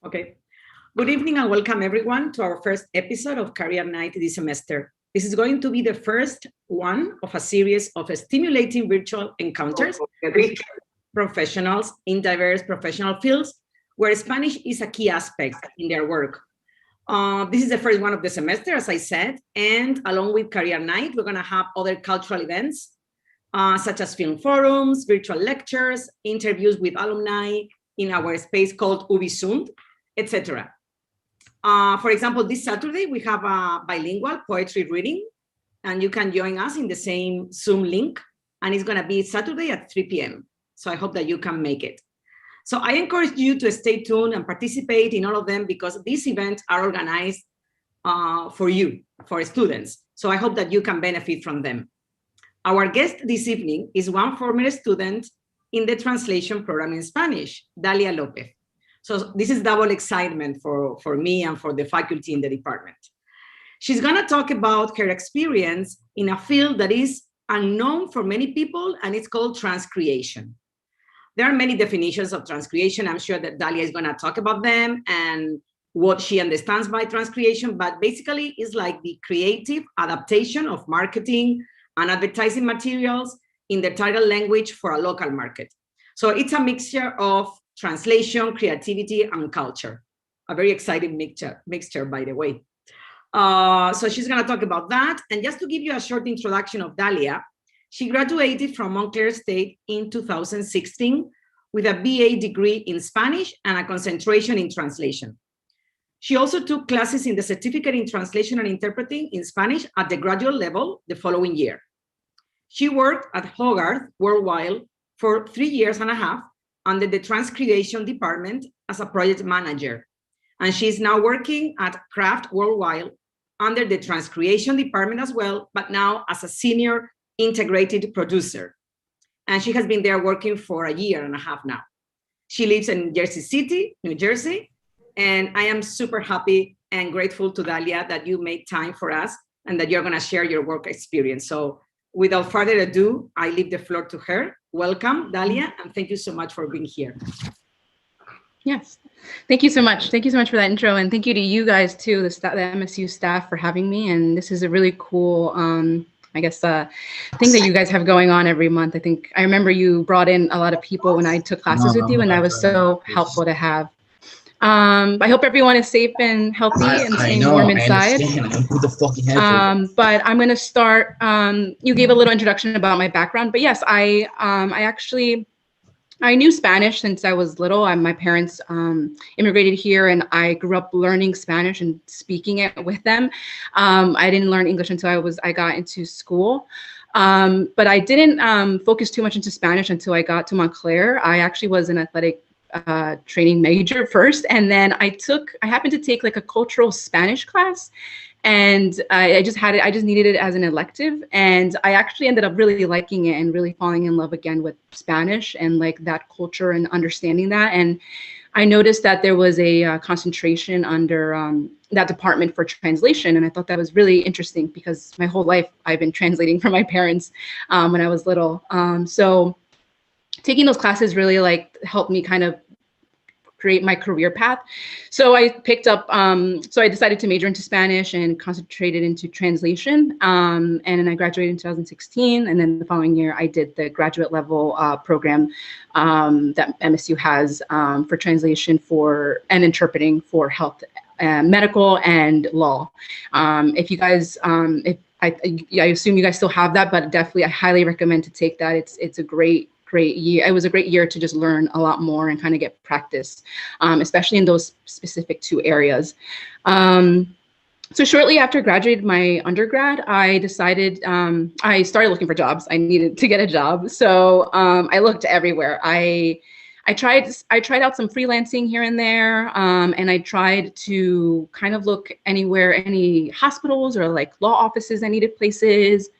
Okay. Good evening and welcome everyone to our first episode of Career Night this semester. This is going to be the first one of a series of stimulating virtual encounters with professionals in diverse professional fields where Spanish is a key aspect in their work. This is the first one of the semester, as I said, and along with Career Night, we're going to have other cultural events such as film forums, virtual lectures, interviews with alumni in our space called Ubisund, etc. For example, this Saturday, we have a bilingual poetry reading, and you can join us in the same Zoom link, and it's going to be Saturday at 3 p.m. So I hope that you can make it. So I encourage you to stay tuned and participate in all of them because these events are organized for you, for students. So I hope that you can benefit from them. Our guest this evening is one former student in the translation program in Spanish, Dalia Lopez. So this is double excitement for me and for the faculty in the department. She's gonna talk about her experience in a field that is unknown for many people, and it's called transcreation. There are many definitions of transcreation. I'm sure that Dalia is gonna talk about them and what she understands by transcreation, but basically it's like the creative adaptation of marketing and advertising materials in the target language for a local market. So it's a mixture of translation, creativity, and culture. A very exciting mixture, by the way. So she's gonna talk about that. And just to give you a short introduction of Dalia, she graduated from Montclair State in 2016 with a BA degree in Spanish and a concentration in translation. She also took classes in the certificate in translation and interpreting in Spanish at the graduate level the following year. She worked at Hogarth worldwide for 3.5 years under the Transcreation department as a project manager. And she's now working at Kraft worldwide under the Transcreation department as well, but now as a senior integrated producer. And she has been there working for 1.5 years now. She lives in Jersey City, New Jersey. And I am super happy and grateful to Dalia that you made time for us and that you're gonna share your work experience. So without further ado, I leave the floor to her. Welcome, Dalia, and thank you so much for being here. Yes, thank you so much. Thank you so much for that intro, and thank you to you guys too, the MSU staff, for having me. And this is a really cool, I guess, thing that you guys have going on every month. I think I remember you brought in a lot of people when I took classes with you, and that was so helpful to have. I hope everyone is safe and healthy and staying warm inside. But I'm going to start. You gave a little introduction about my background, but yes, I knew Spanish since I was little. My parents immigrated here, and I grew up learning Spanish and speaking it with them. I didn't learn English until I got into school. But I didn't focus too much into Spanish until I got to Montclair. I actually was an athletic training major first, and then I happened to take like a cultural Spanish class, and I just needed it as an elective, and I actually ended up really liking it and really falling in love again with Spanish and like that culture and understanding that. And I noticed that there was a concentration under that department for translation, and I thought that was really interesting because my whole life I've been translating for my parents when I was little. So taking those classes really like helped me kind of create my career path. So I picked up, so I decided to major into Spanish and concentrated into translation. And then I graduated in 2016. And then the following year, I did the graduate level program that MSU has for translation and interpreting for health, medical, and law. If you guys, I assume you guys still have that, but definitely I highly recommend to take that. It's a great year. It was a great year to just learn a lot more and kind of get practice, especially in those specific 2 areas. So shortly after graduating my undergrad, I decided, I started looking for jobs. I needed to get a job. So I looked everywhere. I tried out some freelancing here and there, and I tried to kind of look anywhere, any hospitals or like law offices I needed places.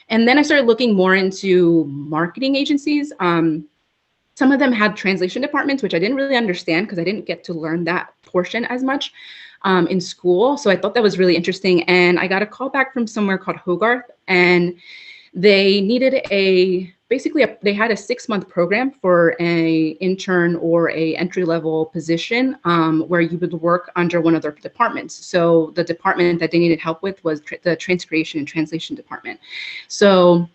And then I started looking more into marketing agencies. Some of them had translation departments, which I didn't really understand because I didn't get to learn that portion as much in school. So I thought that was really interesting. And I got a call back from somewhere called Hogarth, and they needed basically they had a 6-month program for a intern or a entry-level position where you would work under one of their departments. So the department that they needed help with was the Transcreation and Translation department. So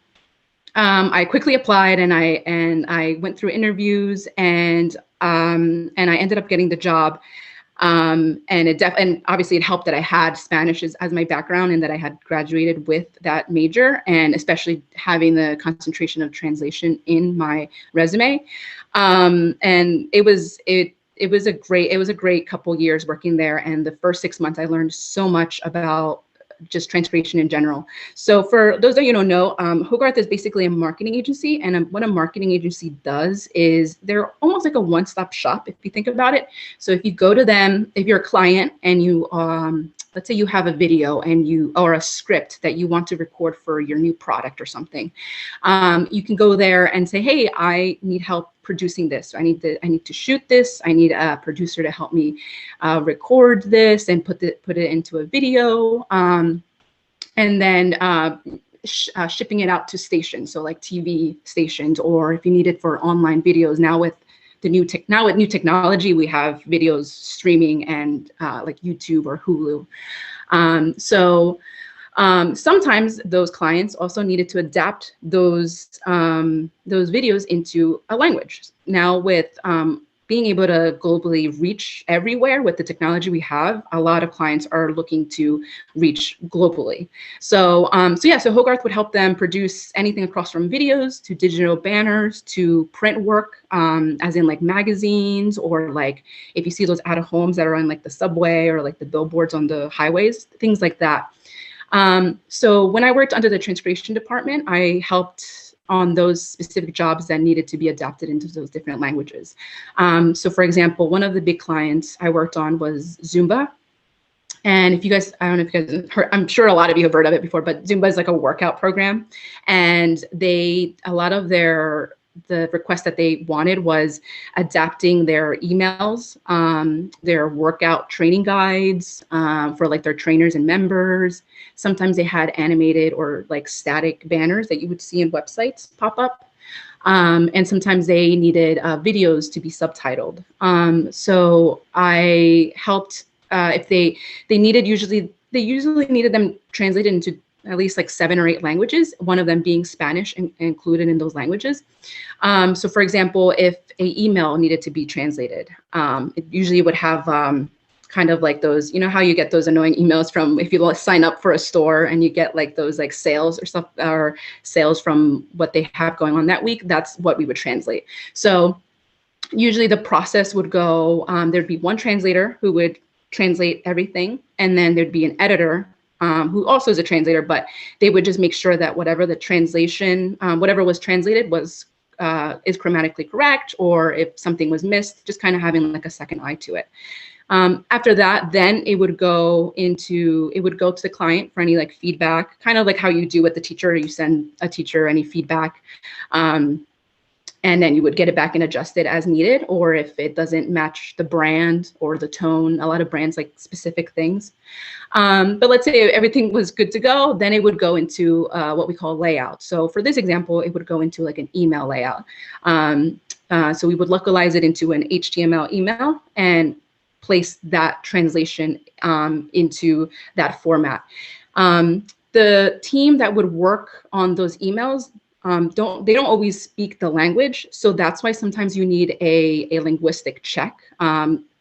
I quickly applied, and I went through interviews, and I ended up getting the job. And obviously it helped that I had Spanish as my background and that I had graduated with that major, and especially having the concentration of translation in my resume. And it was a great couple years working there. And the first 6 months I learned so much about just transcreation in general. So for those of you who don't know, Hogarth is basically a marketing agency, and what a marketing agency does is they're almost like a one-stop shop if you think about it. So if you go to them, if you're a client and you let's say you have a video or a script that you want to record for your new product or something, you can go there and say, hey, I need help producing this. I need to shoot this. I need a producer to help me record this and put it into a video, and then shipping it out to stations, so like TV stations, or if you need it for online videos. Now with new technology, we have videos streaming and like YouTube or Hulu. Sometimes those clients also needed to adapt those videos into a language. Now with being able to globally reach everywhere with the technology we have, a lot of clients are looking to reach globally. So Hogarth would help them produce anything across from videos to digital banners to print work, as in like magazines, or like if you see those out-of-homes that are on like the subway or like the billboards on the highways, things like that. So when I worked under the Transcreation department, I helped on those specific jobs that needed to be adapted into those different languages. So for example, one of the big clients I worked on was Zumba. And if you guys, I don't know if you guys have heard, I'm sure a lot of you have heard of it before, but Zumba is like a workout program. And a lot of the request that they wanted was adapting their emails, their workout training guides for like their trainers and members. Sometimes they had animated or like static banners that you would see in websites pop up. And sometimes they needed videos to be subtitled. So I helped if they usually needed them translated into at least like 7 or 8 languages, one of them being Spanish included in those languages. So for example, if an email needed to be translated, it usually would have kind of like those, you know how you get those annoying emails from if you sign up for a store and you get like those like sales or stuff, or sales from what they have going on that week. That's what we would translate. So usually the process would go, there'd be one translator who would translate everything, and then there'd be an editor who also is a translator, but they would just make sure that whatever the translation, whatever was translated was is grammatically correct, or if something was missed, just kind of having like a second eye to it. After that, then it would go to the client for any like feedback, kind of like how you do with the teacher. You send a teacher any feedback, and then you would get it back and adjust it as needed, or if it doesn't match the brand or the tone. A lot of brands like specific things. But let's say everything was good to go, then it would go into what we call layout. So for this example, it would go into like an email layout. So we would localize it into an HTML email and place that translation into that format. The team that would work on those emails, they don't always speak the language, so that's why sometimes you need a linguistic check.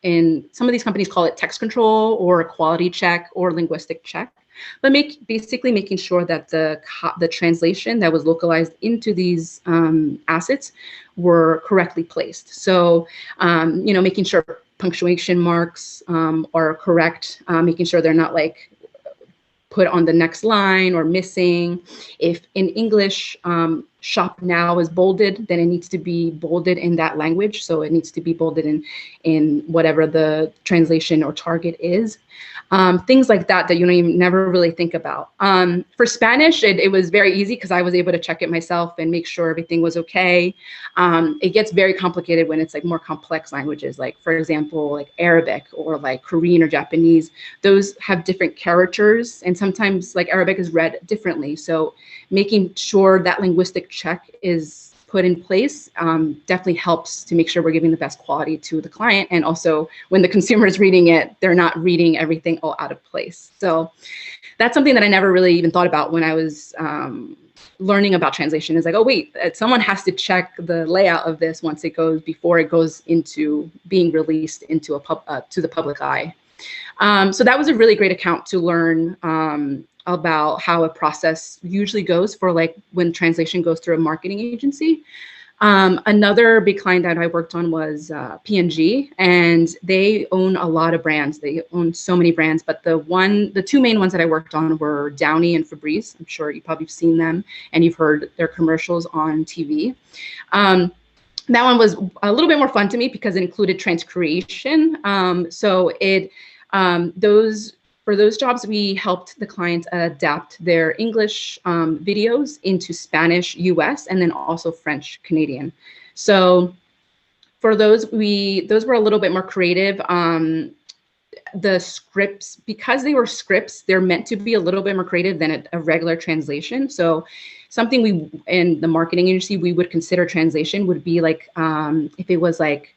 And some of these companies call it text control or a quality check or linguistic check, but basically making sure that the translation that was localized into these assets were correctly placed. So making sure punctuation marks are correct, making sure they're not like put on the next line or missing. If in English, shop now is bolded, then it needs to be bolded in that language. So it needs to be bolded in whatever the translation or target is. Things like that you never really think about. For Spanish, it was very easy because I was able to check it myself and make sure everything was okay. It gets very complicated when it's like more complex languages, like for example, like Arabic or like Korean or Japanese. Those have different characters, and sometimes like Arabic is read differently. So making sure that linguistic check is put in place definitely helps to make sure we're giving the best quality to the client. And also when the consumer is reading it, they're not reading everything all out of place. So that's something that I never really even thought about when I was learning about translation. Is like, oh wait, someone has to check the layout of this before it goes into being released into to the public eye. So that was a really great account to learn about how a process usually goes for like when translation goes through a marketing agency. Another big client that I worked on was P&G, and they own a lot of brands. They own so many brands, but the two main ones that I worked on were Downy and Febreze. I'm sure you probably have seen them and you've heard their commercials on TV. That one was a little bit more fun to me because it included transcreation. So for those jobs, we helped the clients adapt their English videos into Spanish US and then also French Canadian. So for those were a little bit more creative. The scripts, because they were scripts, they're meant to be a little bit more creative than a regular translation. So something we, in the marketing industry, we would consider translation would be like, if it was like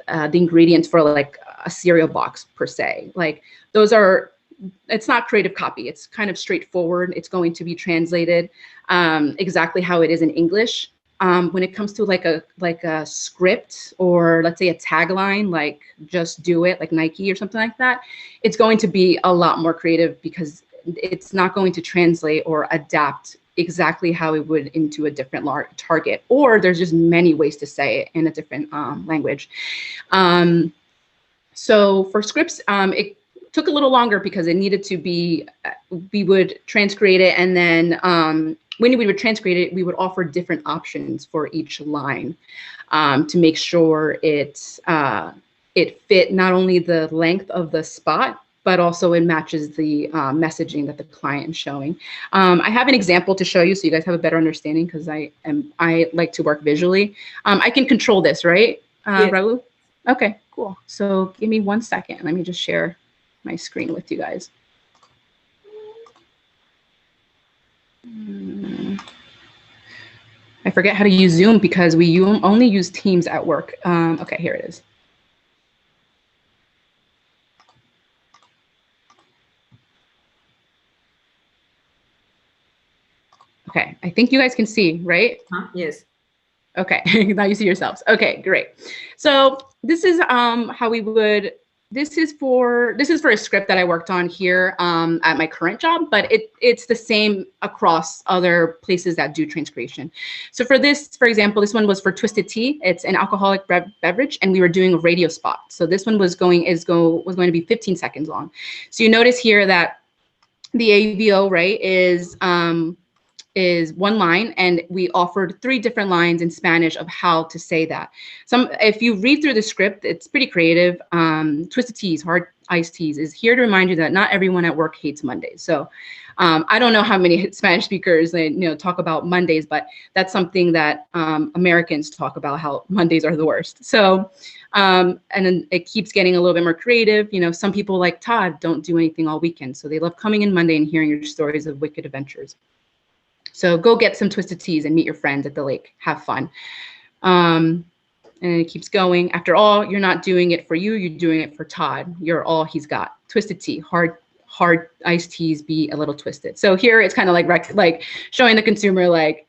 the ingredients for like a cereal box per se, like those are, it's not creative copy. It's kind of straightforward. It's going to be translated exactly how it is in English. When it comes to like a script or let's say a tagline, like just do it, like Nike or something like that, it's going to be a lot more creative because it's not going to translate or adapt exactly how it would into a different target, or there's just many ways to say it in a different language. So for scripts, it took a little longer because it needed to be, we would transcreate it, and then when we would transcreate it, we would offer different options for each line to make sure it fit not only the length of the spot, but also it matches the messaging that the client is showing. I have an example to show you so you guys have a better understanding because I like to work visually. I can control this, right, yes. Raul? Okay, cool. So give me 1 second. Let me just share my screen with you guys. I forget how to use Zoom because we only use Teams at work. Okay, here it is. Okay, I think you guys can see, right? Yes. Okay, now you see yourselves. Okay, great. So this is how we would. This is for a script that I worked on here at my current job, but it's the same across other places that do transcreation. So for this, for example, this one was for Twisted Tea. It's an alcoholic beverage, and we were doing a radio spot. So this one was going to be 15 seconds long. So you notice here that the AVO, right, is one line, and we offered 3 different lines in Spanish of how to say that. If you read through the script, it's pretty creative. Twisted Teas, hard iced teas, is here to remind you that not everyone at work hates Mondays. So I don't know how many Spanish speakers talk about Mondays, but that's something that Americans talk about, how Mondays are the worst. So and then it keeps getting a little bit more creative. Some people like Todd don't do anything all weekend, so they love coming in Monday and hearing your stories of wicked adventures. So go get some Twisted Teas and meet your friends at the lake. Have fun. And it keeps going. After all, you're not doing it for you. You're doing it for Todd. You're all he's got. Twisted Tea, hard iced teas, be a little twisted. So here it's kind of like showing the consumer like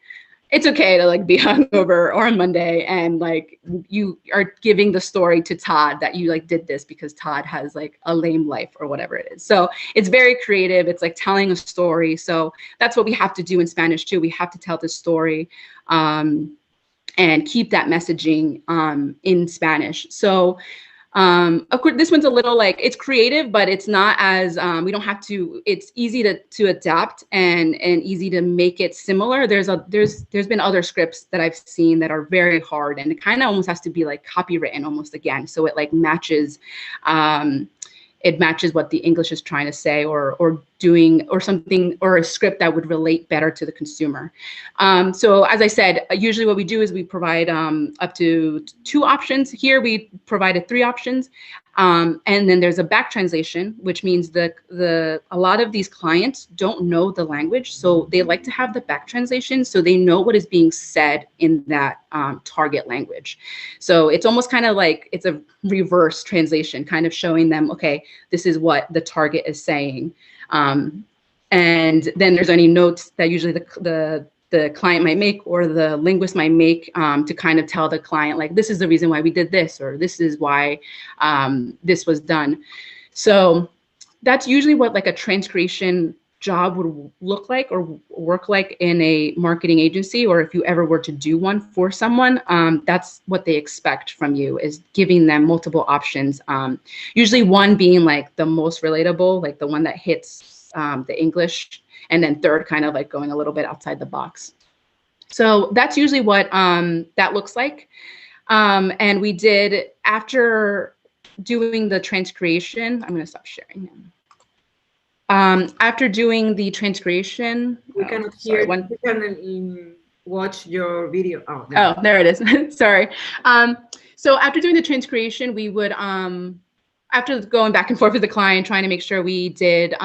it's okay to like be hungover or on Monday, and like you are giving the story to Todd that you like did this because Todd has like a lame life or whatever it is. So it's very creative. It's like telling a story. So that's what we have to do in Spanish too. We have to tell the story and keep that messaging in Spanish. So of course, this one's a little like, it's creative, but it's not as, we don't have to, it's easy to adapt and easy to make it similar. There's been other scripts that I've seen that are very hard, and it kind of almost has to be like copywritten almost again. So it like matches, it matches what the English is trying to say, or doing, or something, or a script that would relate better to the consumer. So as I said, usually what we do is we provide up to 2 options. Here we provided 3 options. And then there's a back translation, which means a lot of these clients don't know the language, so they like to have the back translation so they know what is being said in that target language. So it's almost kind of like it's a reverse translation, kind of showing them, okay, this is what the target is saying. And then there's any notes that usually the client might make, or the linguist might make, to kind of tell the client, like, this is the reason why we did this, or this is why this was done. So that's usually what like a transcreation job would look like or work like in a marketing agency, or if you ever were to do one for someone. That's what they expect from you, is giving them multiple options. Usually one being like the most relatable, like the one that hits the English, and then third kind of like going a little bit outside the box. So that's usually what that looks like. And we did, after doing the transcreation, I'm going to stop sharing now. After doing the transcreation, we cannot hear. We can watch your video. Oh, there it is. Sorry. So after doing the transcreation, we would, after going back and forth with the client, trying to make sure we did,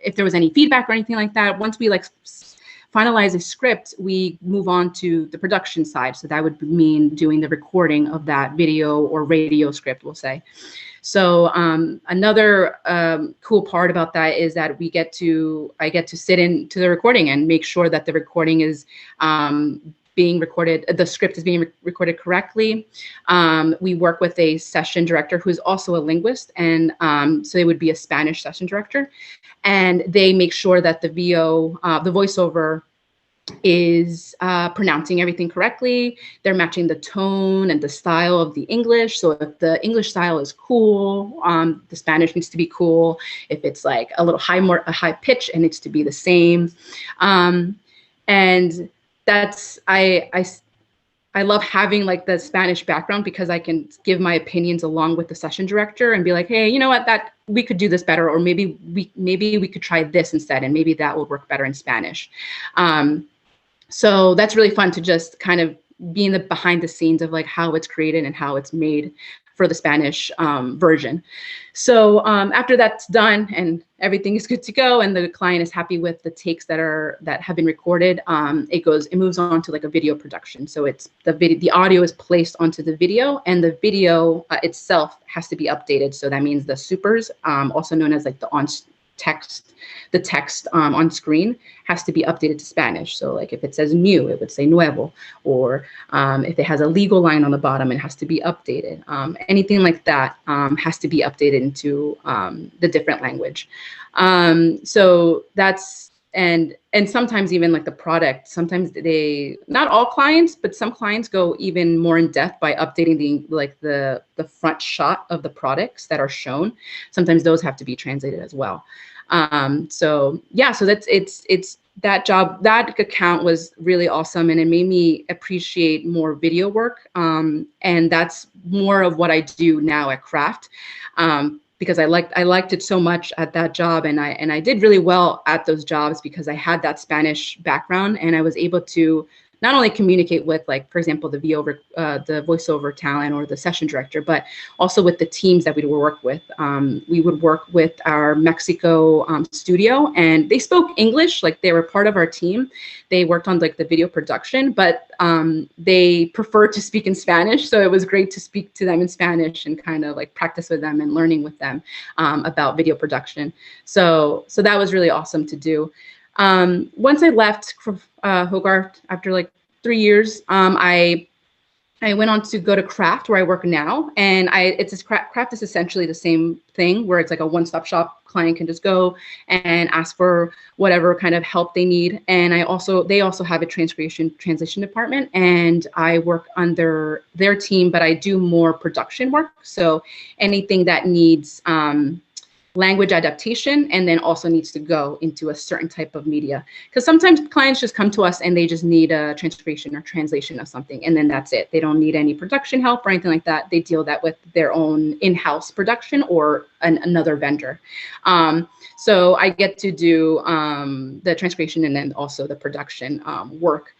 if there was any feedback or anything like that, once we like finalize a script, we move on to the production side. So that would mean doing the recording of that video or radio script, we'll say. So another cool part about that is that I get to sit into the recording and make sure that the recording is being recorded, the script is being recorded correctly. We work with a session director who's also a linguist, and so they would be a Spanish session director, and they make sure that the voiceover is pronouncing everything correctly. They're matching the tone and the style of the English. So if the English style is cool, the Spanish needs to be cool. If it's like a little a high pitch, it needs to be the same. And that's, I love having like the Spanish background, because I can give my opinions along with the session director and be like, hey, you know what, that we could do this better, or maybe we could try this instead, and maybe that will work better in Spanish. So that's really fun to just kind of be in the behind the scenes of like how it's created and how it's made for the Spanish version. So after that's done and everything is good to go, and the client is happy with the takes that have been recorded, it moves on to like a video production. So it's the audio is placed onto the video, and the video itself has to be updated. So that means the supers, also known as like the text on screen, has to be updated to Spanish. So like if it says new, it would say nuevo, or if it has a legal line on the bottom, it has to be updated. Anything like that has to be updated into the different language. So that's, and sometimes even like the product, sometimes not all clients, but some clients go even more in depth by updating the front shot of the products that are shown. Sometimes those have to be translated as well. So yeah, so it's that job, that account was really awesome, and it made me appreciate more video work. And that's more of what I do now at Craft, because I liked it so much at that job, and I did really well at those jobs because I had that Spanish background, and I was able to not only communicate with, like, for example, the voiceover talent or the session director, but also with the teams that we would work with. We would work with our Mexico studio, and they spoke English, like they were part of our team. They worked on like the video production, but they preferred to speak in Spanish. So it was great to speak to them in Spanish and kind of like practice with them and learning with them about video production. So that was really awesome to do. Once I left Hogarth after like 3 years, I went on to go to Craft, where I work now, and Craft is essentially the same thing, where it's like a one-stop shop. Client can just go and ask for whatever kind of help they need. And they also have a translation department, and I work under their team, but I do more production work. So anything that needs language adaptation, and then also needs to go into a certain type of media. Because sometimes clients just come to us and they just need a transcription or translation of something, and then that's it. They don't need any production help or anything like that. They deal that with their own in-house production or another vendor. So I get to do the transcription and then also the production work.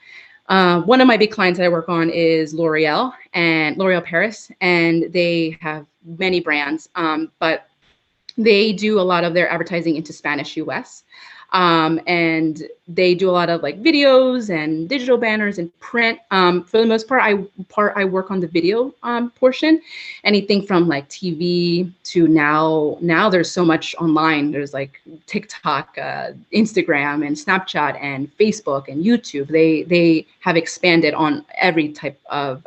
One of my big clients that I work on is L'Oreal Paris, and they have many brands, but they do a lot of their advertising into Spanish US. And they do a lot of like videos and digital banners and print. For the most part, I work on the video portion. Anything from like TV to now there's so much online. There's like TikTok, Instagram, and Snapchat, and Facebook and YouTube. They have expanded on every type of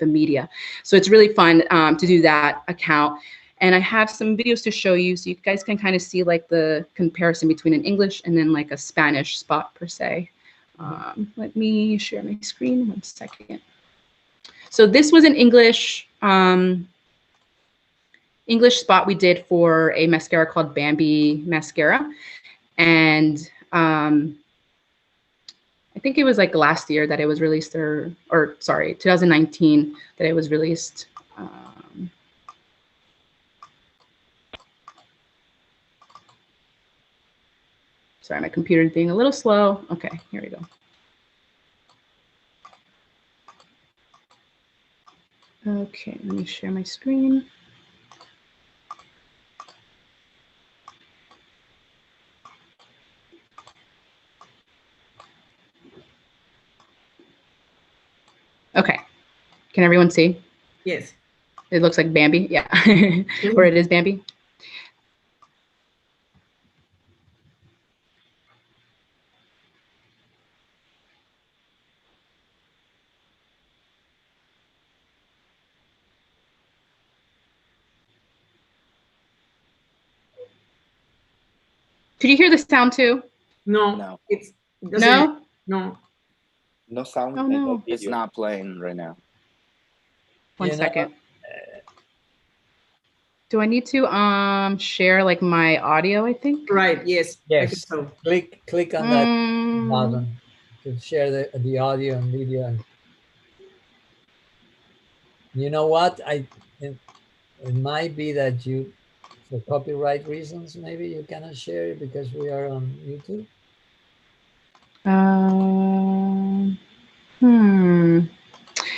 media. So it's really fun to do that account. And I have some videos to show you so you guys can kind of see like the comparison between an English and then like a Spanish spot per se. Let me share my screen 1 second. So this was an English spot we did for a mascara called Bambi Mascara. And I think it was like last year that it was released, or sorry, 2019 that it was released. Sorry, my computer's being a little slow. Okay, here we go. Okay, let me share my screen. Okay, can everyone see? Yes. It looks like Bambi, yeah, or it is Bambi. Could you hear the sound too? No. No sound. Oh, no. It's not playing right now. One second. Do I need to share like my audio, I think? Right, yes. Yes. I think so. Click on that button to share the audio and video. And you know what? It might be that you, for copyright reasons, maybe you cannot share it because we are on YouTube.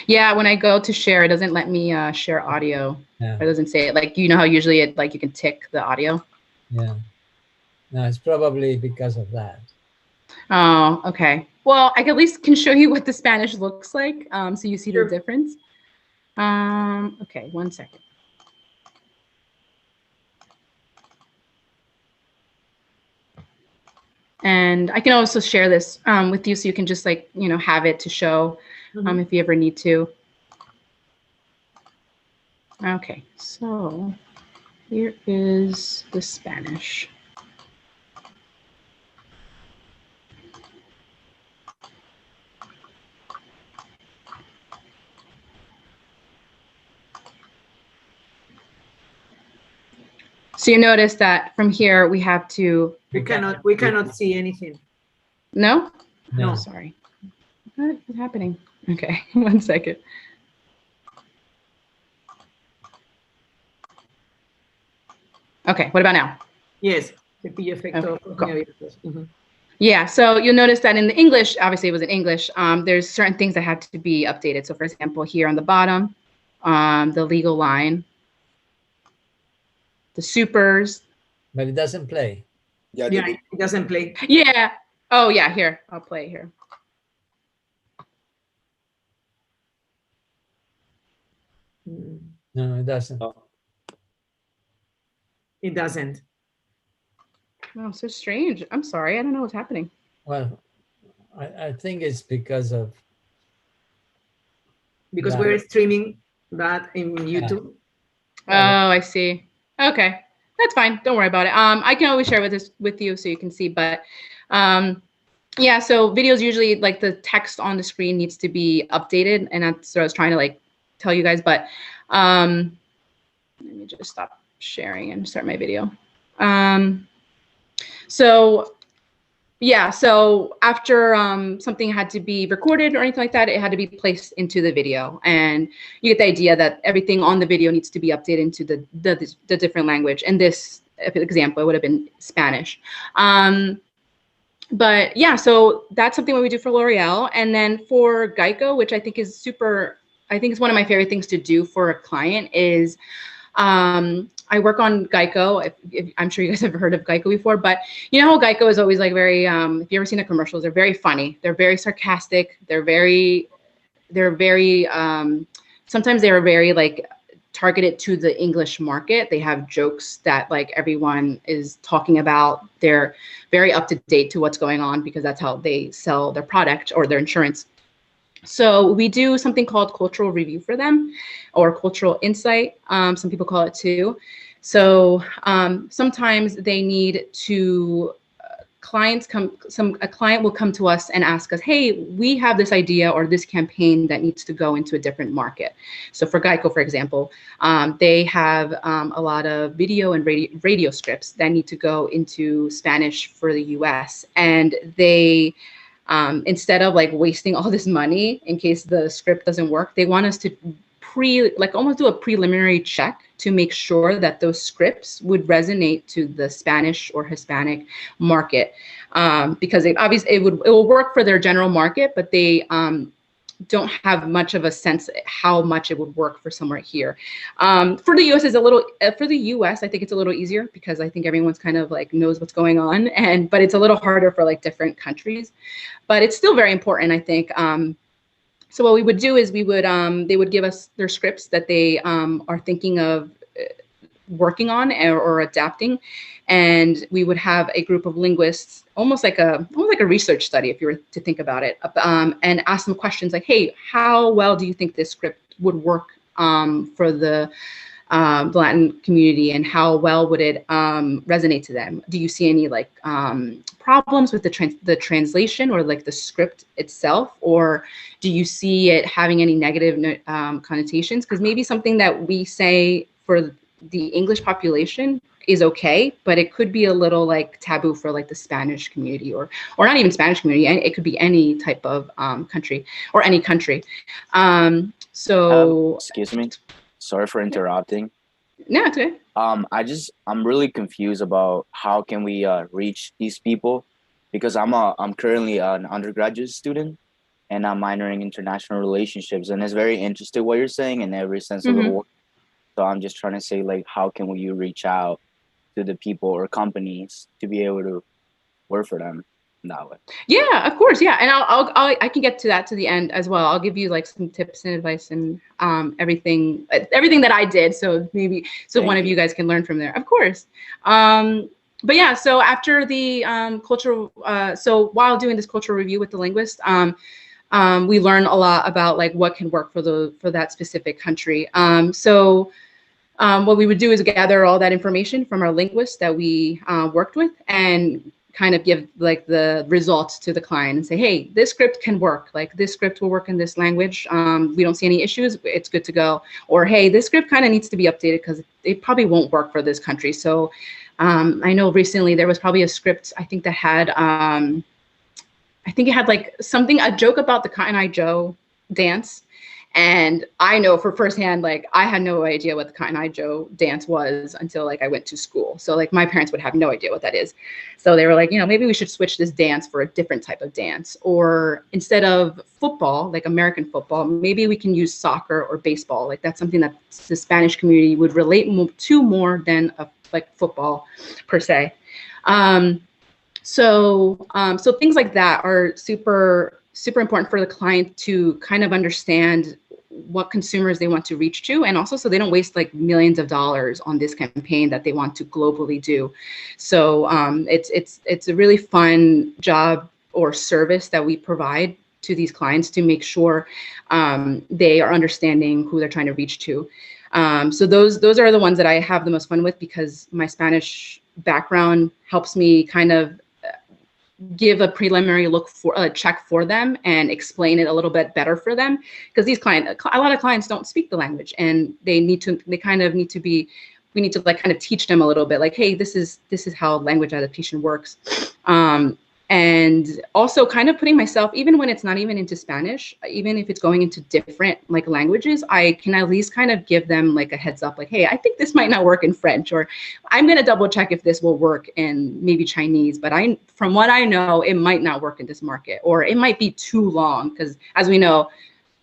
Yeah, when I go to share, it doesn't let me share audio. Yeah. It doesn't say it. Like, you know how usually it like you can tick the audio? Yeah. No, it's probably because of that. Oh, okay. Well, I at least can show you what the Spanish looks like, so you see the difference. Okay, 1 second. And I can also share this with you so you can just like, you know, have it to show if you ever need to. Okay, so here is the Spanish. So you notice that from here we have to. We cannot see anything. No? No. Sorry. What is happening? Okay, 1 second. Okay, what about now? Yes. Okay, Yeah, so you'll notice that in the English, obviously it was in English, there's certain things that had to be updated. So for example, here on the bottom, the legal line, the supers. But it doesn't play. Yeah, it doesn't play. Yeah. Oh yeah, here, I'll play here. No, it doesn't. It doesn't. Oh, so strange. I'm sorry, I don't know what's happening. Well, I think it's because of. Because that. we're streaming that in YouTube. Oh, I see. Okay, that's fine. Don't worry about it. I can always share with you so you can see. But yeah, so videos usually like the text on the screen needs to be updated, and that's what I was trying to like tell you guys. But let me just stop sharing and start my video. So yeah, so after something had to be recorded or anything like that, it had to be placed into the video, and you get the idea that everything on the video needs to be updated into the different language. In this example, it would have been Spanish. But yeah, so that's something we do for L'Oreal. And then for Geico, which I think is one of my favorite things to do for a client is, I work on Geico. I'm sure you guys have heard of Geico before, but you know how Geico is always like very, if you ever seen the commercials, they're very funny. They're very sarcastic. They're very, sometimes they're very like targeted to the English market. They have jokes that like everyone is talking about. They're very up to date to what's going on because that's how they sell their product or their insurance. So we do something called cultural review for them, or cultural insight. Some people call it too. So sometimes they need to, a client will come to us and ask us, hey, we have this idea or this campaign that needs to go into a different market. So for Geico, for example, they have a lot of video and radio scripts that need to go into Spanish for the US. And they, instead of like wasting all this money in case the script doesn't work, they want us to almost do a preliminary check to make sure that those scripts would resonate to the Spanish or Hispanic market, because it will work for their general market, but they don't have much of a sense how much it would work for somewhere here. For the US for the US, I think it's a little easier because I think everyone's kind of like knows what's going on, but it's a little harder for like different countries, but it's still very important, I think. So what we would do is they would give us their scripts that they are thinking of working on or adapting, and we would have a group of linguists, almost like a research study, if you were to think about it, and ask them questions like, hey, how well do you think this script would work for the Latin community, and how well would it resonate to them? Do you see any like problems with the translation or like the script itself, or do you see it having any negative connotations? Because maybe something that we say for the English population is okay, but it could be a little like taboo for like the Spanish community, or not even Spanish community. It could be any type of country or any country. So excuse me. Sorry for interrupting. No, it's okay. I'm really confused about how can we reach these people, because I'm currently an undergraduate student and I'm minoring international relationships, and it's very interesting what you're saying in every sense of the word. So I'm just trying to say, like, how can you reach out to the people or companies to be able to work for them that way? Yeah, of course. Yeah. And I can get to that to the end as well. I'll give you like some tips and advice and everything that I did. So one of you guys can learn from there. Of course. But yeah, so after the so while doing this cultural review with the linguist, we learn a lot about like what can work for that specific country. What we would do is gather all that information from our linguists that we worked with, and kind of give like the results to the client and say, hey, this script can work. Like this script will work in this language. We don't see any issues. It's good to go. Or, hey, this script kind of needs to be updated because it probably won't work for this country. So I know recently there was probably a script, I think, that had, I think it had like a joke about the Cotton Eye Joe dance. And I know for firsthand, like I had no idea what the Cotton Eye Joe dance was until like I went to school. So like my parents would have no idea what that is. So they were like, maybe we should switch this dance for a different type of dance. Or instead of football, like American football, maybe we can use soccer or baseball. Like that's something that the Spanish community would relate to more than like football per se. So things like that are super important for the client to kind of understand what consumers they want to reach to, and also so they don't waste like millions of dollars on this campaign that they want to globally do. So it's a really fun job or service that we provide to these clients to make sure they are understanding who they're trying to reach to. So those are the ones that I have the most fun with, because my Spanish background helps me kind of give a preliminary check for them and explain it a little bit better for them, because a lot of clients don't speak the language, and they kind of need to be we need to like kind of teach them a little bit, like, hey, this is how language adaptation works. And also kind of putting myself, even when it's not even into Spanish, even if it's going into different like languages, I can at least kind of give them like a heads up, like, hey, I think this might not work in French, or I'm going to double check if this will work in maybe Chinese, but from what I know, it might not work in this market, or it might be too long, because as we know,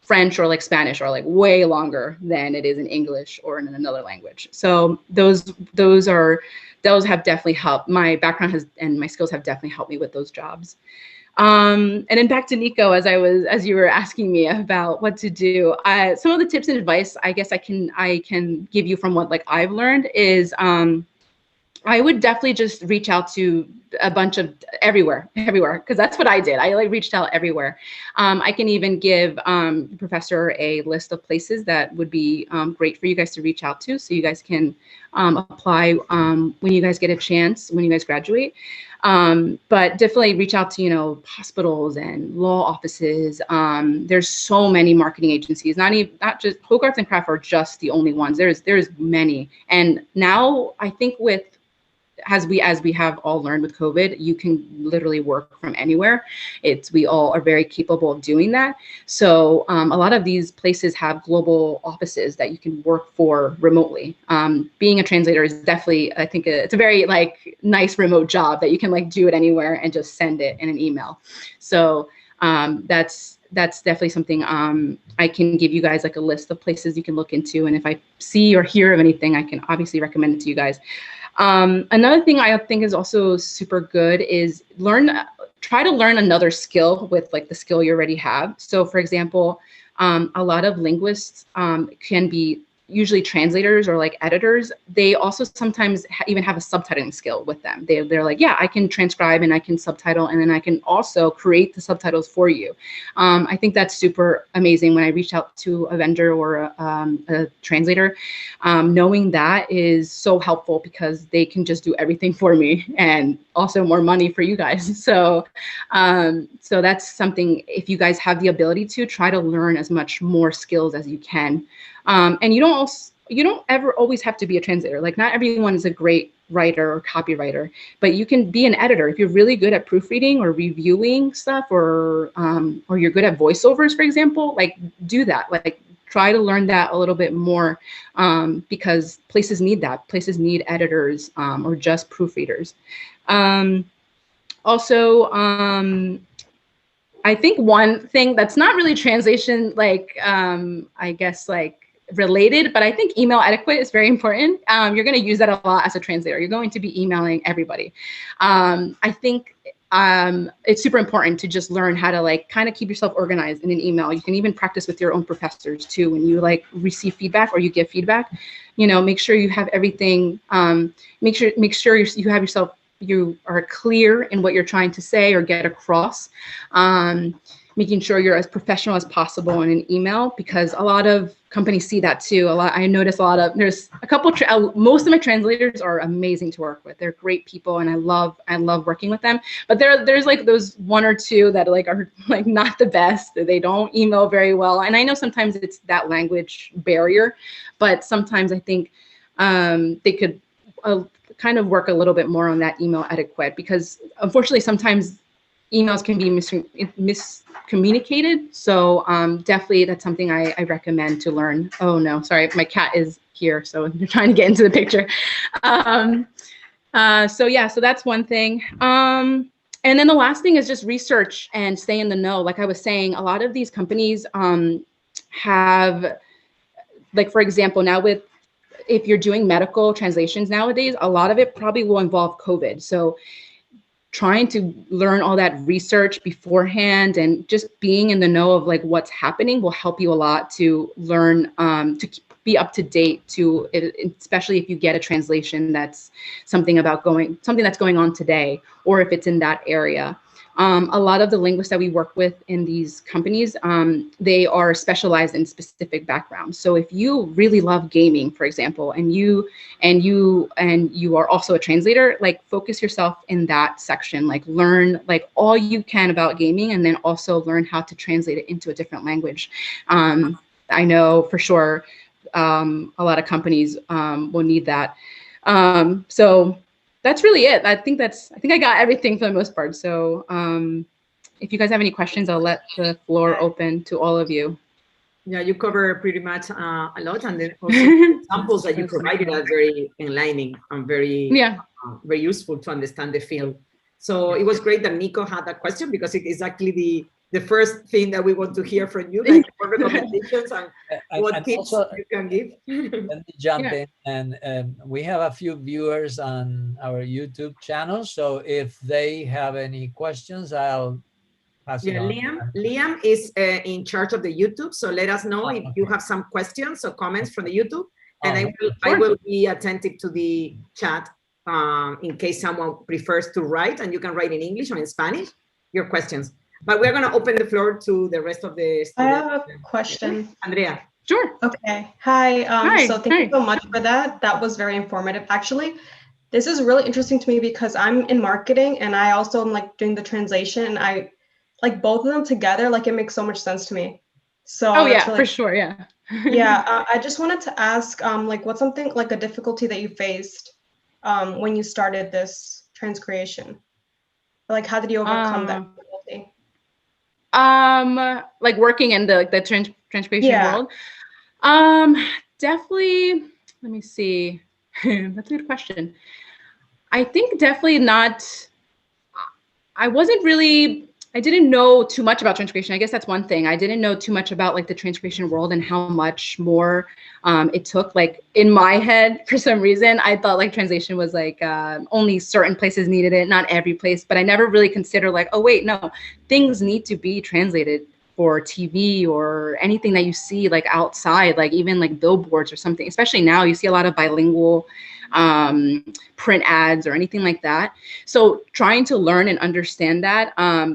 French or like Spanish are like way longer than it is in English or in another language. So those have definitely helped. My background and my skills have definitely helped me with those jobs. And then back to Nico, as you were asking me about what to do, some of the tips and advice I guess I can give you from what like I've learned is, I would definitely just reach out to a bunch of everywhere, because that's what I did. I like reached out everywhere. I can even give the professor a list of places that would be great for you guys to reach out to, so you guys can apply when you guys get a chance, when you guys graduate. But definitely reach out to, you know, hospitals and law offices. There's so many marketing agencies, not just Hogarth and Craft are just the only ones. There's many. And now I think as we have all learned with COVID, you can literally work from anywhere. We all are very capable of doing that. So a lot of these places have global offices that you can work for remotely. Being a translator is definitely, I think it's a very like nice remote job that you can like do it anywhere and just send it in an email. So that's definitely something I can give you guys like a list of places you can look into. And if I see or hear of anything, I can obviously recommend it to you guys. Another thing I think is also super good is try to learn another skill with like the skill you already have. So for example, a lot of linguists can be usually translators or like editors. They also sometimes even have a subtitling skill with them. They're like, yeah, I can transcribe and I can subtitle, and then I can also create the subtitles for you. I think that's super amazing. When I reached out to a vendor or a translator, knowing that is so helpful, because they can just do everything for me and also more money for you guys. So so that's something, if you guys have the ability to, try to learn as much more skills as you can. And you don't ever always have to be a translator. Like, not everyone is a great writer or copywriter, but you can be an editor. If you're really good at proofreading or reviewing stuff, or you're good at voiceovers, for example, like do that. Like, try to learn that a little bit more, because places need that. Places need editors or just proofreaders. Also, I think one thing that's not really translation, like, I guess, like, related, but I think email etiquette is very important. You're going to use that a lot as a translator. You're going to be emailing everybody. I think it's super important to just learn how to like kind of keep yourself organized in an email. You can even practice with your own professors too. When you like receive feedback or you give feedback, you know, make sure you have everything. Make sure you are clear in what you're trying to say or get across. Making sure you're as professional as possible in an email, because a lot of companies see that too. I notice there's a couple, most of my translators are amazing to work with. They're great people, and I love working with them. But there's like those one or two that like are like not the best. They don't email very well. And I know sometimes it's that language barrier, but sometimes I think they could kind of work a little bit more on that email etiquette, because unfortunately sometimes emails can be miscommunicated. So definitely that's something I recommend to learn. Oh no, sorry, my cat is here, so they're trying to get into the picture. So yeah, so that's one thing. And then the last thing is just research and stay in the know. Like I was saying, a lot of these companies have, like, for example, now if you're doing medical translations nowadays, a lot of it probably will involve COVID. So trying to learn all that research beforehand and just being in the know of like what's happening will help you a lot to learn, to be up to date, especially if you get a translation that's something that's going on today, or if it's in that area. A lot of the linguists that we work with in these companies, they are specialized in specific backgrounds. So if you really love gaming, for example, and you are also a translator, like focus yourself in that section, like learn like all you can about gaming, and then also learn how to translate it into a different language. I know for sure a lot of companies will need that. So that's really it. I think I got everything for the most part. So if you guys have any questions, I'll let the floor open to all of you. Yeah, you cover pretty much a lot, and then also the examples that you provided are very enlightening and very very useful to understand the field. So it was great that Nico had that question, because it's exactly the first thing that we want to hear from you, like what recommendations and what tips also, you can give. Let me jump in, and we have a few viewers on our YouTube channel, so if they have any questions, I'll pass it on. Liam is in charge of the YouTube, so let us know if you have some questions or comments from the YouTube, and I will be attentive to the chat in case someone prefers to write, and you can write in English or in Spanish your questions. But we're going to open the floor to the rest of the students. I have a question. Andrea. Sure. Okay. Hi. Hi. So thank you so much for that. That was very informative. Actually, this is really interesting to me because I'm in marketing, and I also am like doing the translation, and I like both of them together. Like it makes so much sense to me. So yeah, really, for sure. Yeah. Yeah. I just wanted to ask, like, what's something like a difficulty that you faced when you started this transcreation? Like, how did you overcome that difficulty? Like working in the transcreation world. Definitely. Let me see. That's a good question. I think definitely not. I didn't know too much about transcreation. I guess that's one thing. I didn't know too much about like the transcreation world and how much more it took. Like in my head, for some reason, I thought like translation was like only certain places needed it, not every place. But I never really considered like, oh wait, no, things need to be translated for TV or anything that you see like outside, like even like billboards or something. Especially now, you see a lot of bilingual print ads or anything like that. So trying to learn and understand that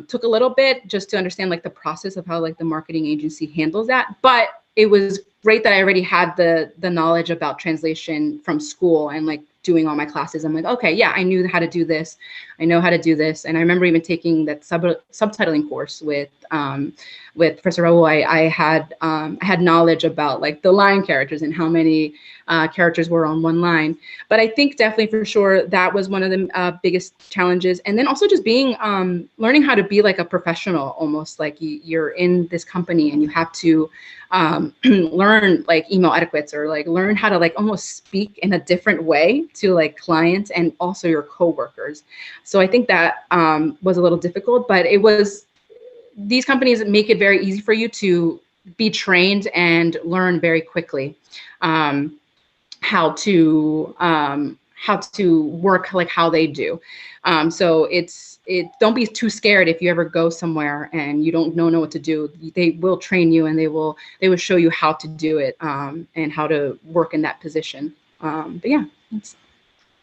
took a little bit just to understand like the process of how like the marketing agency handles that. But it was great that I already had the knowledge about translation from school and like doing all my classes. I'm like, okay, yeah, I knew how to do this. I know how to do this. And I remember even taking that subtitling course with Professor Raul. I had knowledge about like the line characters and how many characters were on one line. But I think definitely for sure that was one of the biggest challenges. And then also just being learning how to be like a professional, almost like you're in this company and you have to learn like email etiquettes or like learn how to like almost speak in a different way to like clients and also your coworkers. So I think that was a little difficult, but these companies make it very easy for you to be trained and learn very quickly how to work like how they do. So don't be too scared if you ever go somewhere and you don't know what to do. They will train you and they will show you how to do it and how to work in that position. But yeah, that's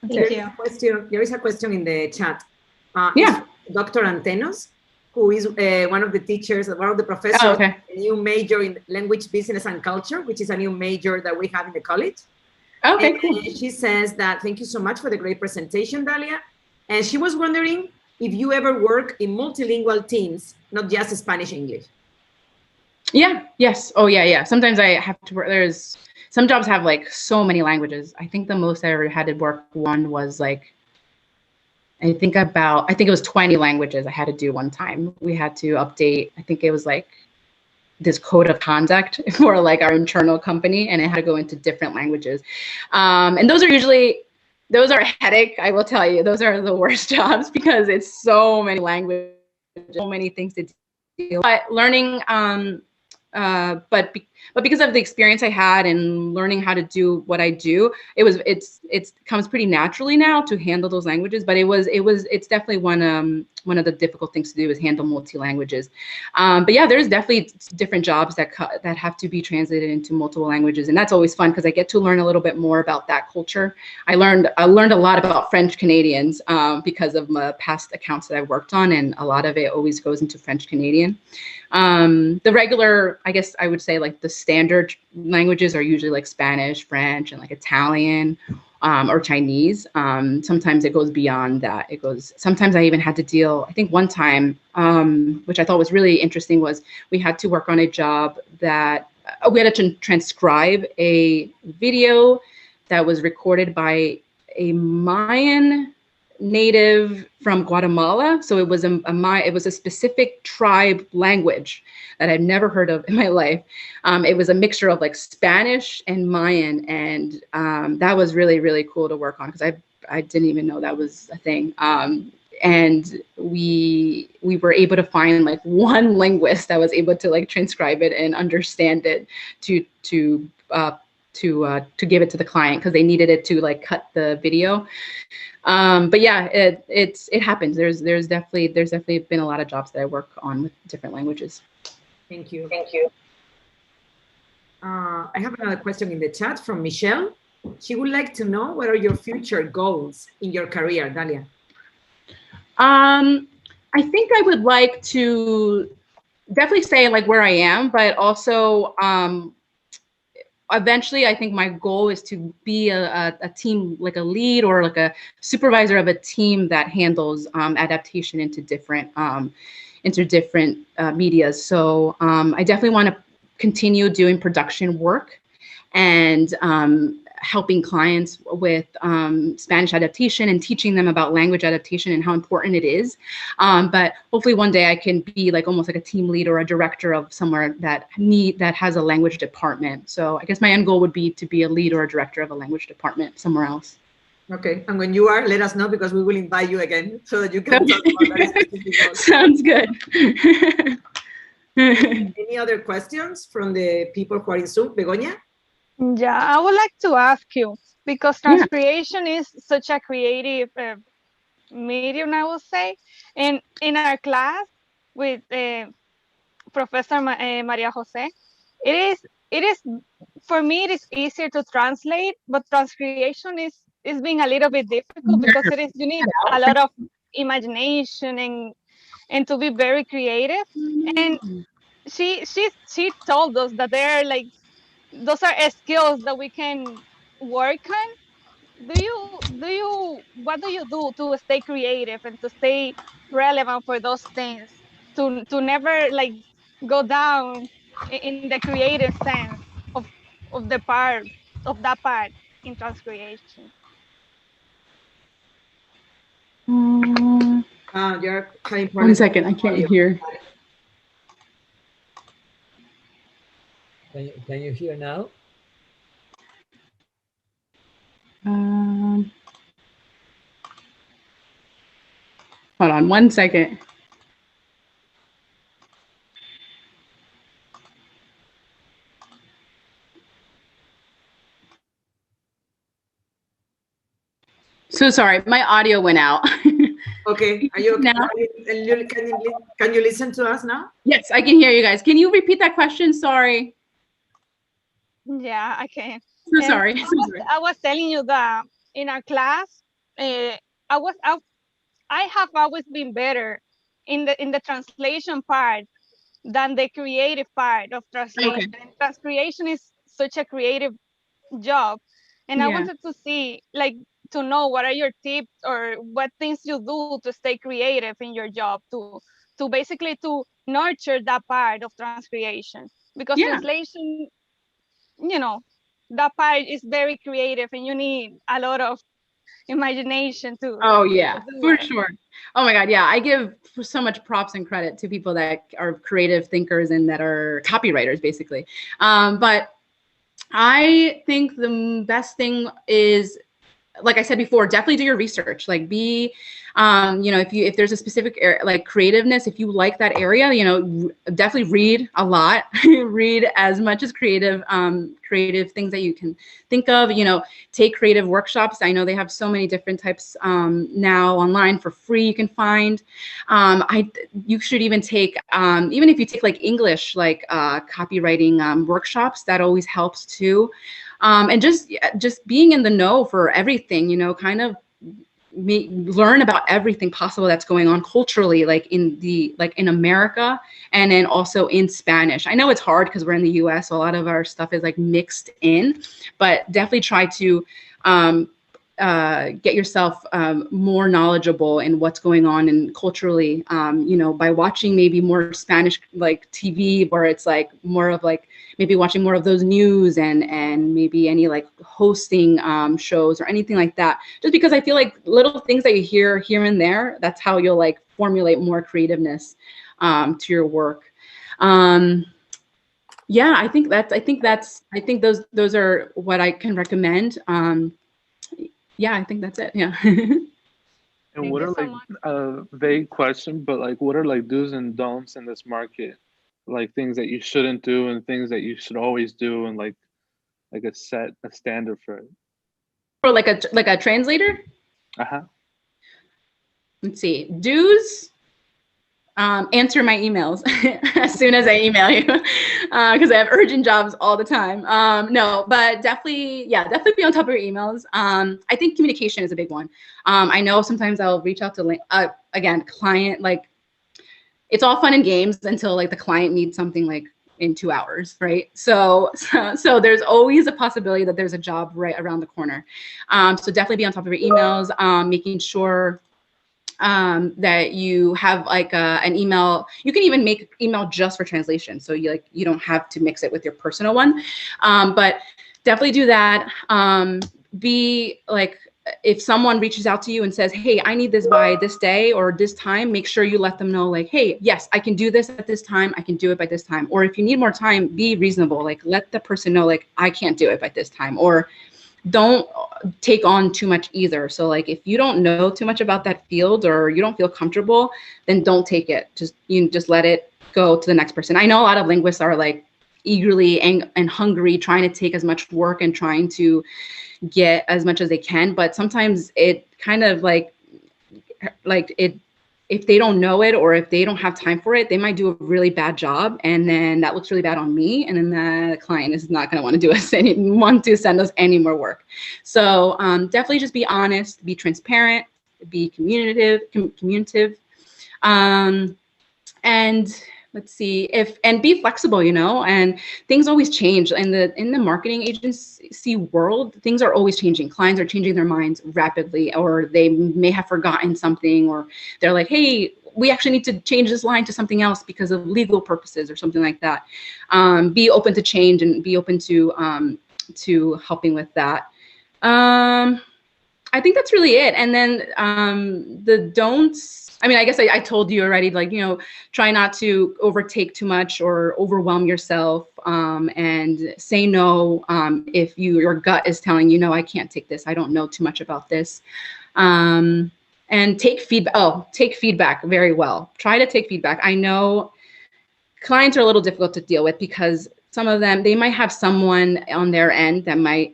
Thank you. There is a question in the chat. Yeah. Dr. Antenos, who is one of the teachers, one of the professors, a new major in language, business, and culture, which is a new major that we have in the college. Okay, and cool. She says that, thank you so much for the great presentation, Dalia. And she was wondering if you ever work in multilingual teams, not just Spanish, English. Yeah, yes. Oh, yeah. Sometimes I have to work. Some jobs have like so many languages. I think the most I ever had to work one was like, I think it was 20 languages I had to do one time. We had to update, I think it was like this code of conduct for like our internal company, and it had to go into different languages. And those are a headache, I will tell you. Those are the worst jobs because it's so many languages, so many things to do. But learning, but because of the experience I had and learning how to do what I do, it comes pretty naturally now to handle those languages. But it's definitely one of the difficult things to do is handle multi-languages. But yeah, there's definitely different jobs that have to be translated into multiple languages, and that's always fun because I get to learn a little bit more about that culture. I learned a lot about French Canadians because of my past accounts that I worked on, and a lot of it always goes into French Canadian. The regular, I guess I would say like the standard languages are usually like Spanish, French, and like Italian or Chinese. Sometimes it goes beyond that. Sometimes I even had to deal, I think one time, which I thought was really interesting, was we had to work on a job that we had to transcribe a video that was recorded by a Mayan native from Guatemala. So it was it was a specific tribe language that I'd never heard of in my life. It was a mixture of like Spanish and Mayan, and that was really, really cool to work on because I didn't even know that was a thing. And we were able to find like one linguist that was able to like transcribe it and understand it to give it to the client because they needed it to like cut the video. But yeah, it happens. There's definitely been a lot of jobs that I work on with different languages. Thank you. Thank you. I have another question in the chat from Michelle. She would like to know what are your future goals in your career, Dalia? I think I would like to definitely stay like where I am, but also eventually I think my goal is to be a team, like a lead or like a supervisor of a team that handles adaptation into different medias. So I definitely want to continue doing production work and helping clients with Spanish adaptation and teaching them about language adaptation and how important it is. But hopefully one day I can be like almost like a team lead or a director of somewhere that has a language department. So I guess my end goal would be to be a lead or a director of a language department somewhere else. Okay, and when you are, let us know because we will invite you again so that you can talk about that. Sounds good. Any other questions from the people who are in Zoom? Begoña? Yeah, I would like to ask you, because transcreation is such a creative medium, I would say. And in our class with Professor Maria Jose, it is for me it is easier to translate, but transcreation is being a little bit difficult because you need a lot of imagination and to be very creative. And she told us that there are like those are skills that we can work on. What do you do to stay creative and to stay relevant for those things, to never like go down in the creative sense of that part in transcreation? You're having 1 second, I can't hear. Can you hear now? Hold on 1 second. So sorry, my audio went out. Okay, are you okay now? Can you listen to us now? Yes, I can hear you guys. Can you repeat that question? Sorry. Yeah, I can. So sorry. I was telling you that in our class, I have always been better in the translation part than the creative part of translation. Okay. Transcreation is such a creative job, and I wanted to see, like, to know what are your tips or what things you do to stay creative in your job, to basically to nurture that part of transcreation, because translation, you know, that part is very creative and you need a lot of imagination too. Oh yeah, for sure. Oh my God, yeah. I give so much props and credit to people that are creative thinkers and that are copywriters, basically. But I think the best thing is, like I said before, definitely do your research. Like be, if there's a specific area, like creativeness, if you like that area, definitely read a lot. Read as much as creative things that you can think of. Take creative workshops. I know they have so many different types now online for free. You can find. You should even take, even if you take like English, like copywriting workshops, that always helps too. And just being in the know for everything, kind of learn about everything possible that's going on culturally, like in America, and then also in Spanish. I know it's hard because we're in the US, so a lot of our stuff is like mixed in, but definitely try to get yourself more knowledgeable in what's going on and culturally, you know, by watching maybe more Spanish like TV, where it's like more of like maybe watching more of those news and maybe any like hosting shows or anything like that. Just because I feel like little things that you hear here and there, that's how you'll like formulate more creativeness to your work. Yeah, I think those are what I can recommend. Yeah, I think that's it. Yeah. And what are like a vague question, but like what are like do's and don'ts in this market? Like things that you shouldn't do and things that you should always do, and like a standard for it. Or like a translator? Uh-huh. Let's see. Do's. Answer my emails as soon as I email you, because I have urgent jobs all the time. No, but definitely be on top of your emails. I think communication is a big one. I know sometimes I'll reach out to again, client, like it's all fun and games until like the client needs something like in 2 hours, right? So there's always a possibility that there's a job right around the corner. So definitely be on top of your emails, making sure that you have like an email. You can even make email just for translation, so you don't have to mix it with your personal one, but definitely do that. Be like, if someone reaches out to you and says, hey, I need this by this day or this time, make sure you let them know like, hey, yes, I can do this at this time, I can do it by this time. Or if you need more time, be reasonable, like let the person know like I can't do it by this time, or don't take on too much either. So like if you don't know too much about that field or you don't feel comfortable, then don't take it. Just let it go to the next person. I know a lot of linguists are like eagerly and hungry, trying to take as much work and trying to get as much as they can, but sometimes it kind of like it, if they don't know it or if they don't have time for it, they might do a really bad job, and then that looks really bad on me, and then the client is not going to want to send us any more work. So definitely just be honest, be transparent, be communicative, and let's see, and be flexible, you know, and things always change in the marketing agency world. Things are always changing. Clients are changing their minds rapidly, or they may have forgotten something, or they're like, hey, we actually need to change this line to something else because of legal purposes or something like that. Be open to change and be open to helping with that. I think that's really it. And then the don'ts, I mean, I guess I told you already, like, you know, try not to overtake too much or overwhelm yourself, and say no if your gut is telling you, no, I can't take this, I don't know too much about this. And take feedback. Oh, take feedback very well. Try to take feedback. I know clients are a little difficult to deal with because some of them, they might have someone on their end that might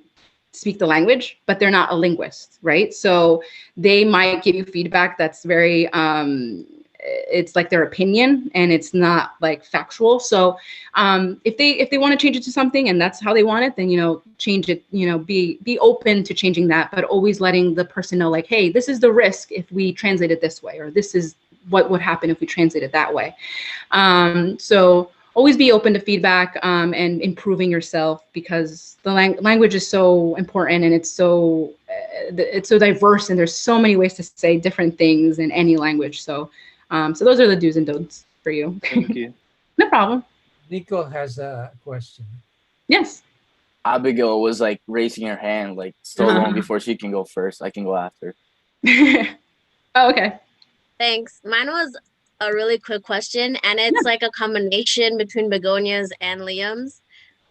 speak the language, but they're not a linguist, right? So they might give you feedback that's very, it's like their opinion and it's not like factual. So if they want to change it to something and that's how they want it, then, you know, change it, you know, be open to changing that, but always letting the person know like, hey, this is the risk if we translate it this way, or this is what would happen if we translate it that way. So always be open to feedback and improving yourself, because the language is so important and it's so diverse, and there's so many ways to say different things in any language. So so those are the do's and don'ts for you. Thank you. No problem. Nico has a question. Yes. Abigail was like raising her hand like so long before she can go first. I can go after. Oh, okay. Thanks. Mine was a really quick question, and it's like a combination between Begonia's and Liam's.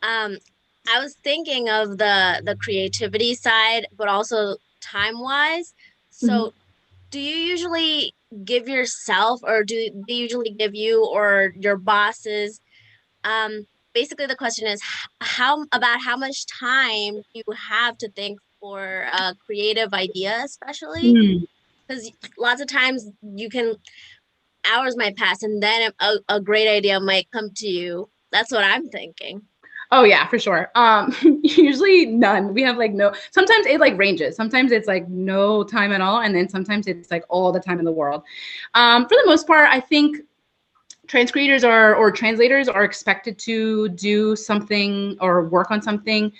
I was thinking of the creativity side, but also time-wise. So do you usually give yourself, or do they usually give you or your bosses? Basically, the question is how much time you have to think for a creative idea, especially because lots of times hours might pass and then a great idea might come to you. That's what I'm thinking. Oh yeah, for sure. Usually none. We have like no, sometimes it like ranges. Sometimes it's like no time at all. And then sometimes it's like all the time in the world. For the most part, I think transcreators or translators are expected to do something or work on something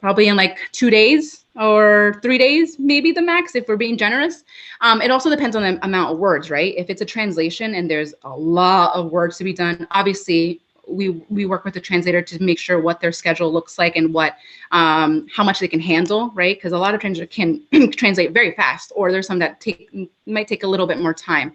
probably in like 2 days. or 3 days, maybe the max, if we're being generous. It also depends on the amount of words, right? If it's a translation and there's a lot of words to be done, obviously we work with the translator to make sure what their schedule looks like and what how much they can handle, right? Because a lot of translators can translate very fast, or there's some that might take a little bit more time.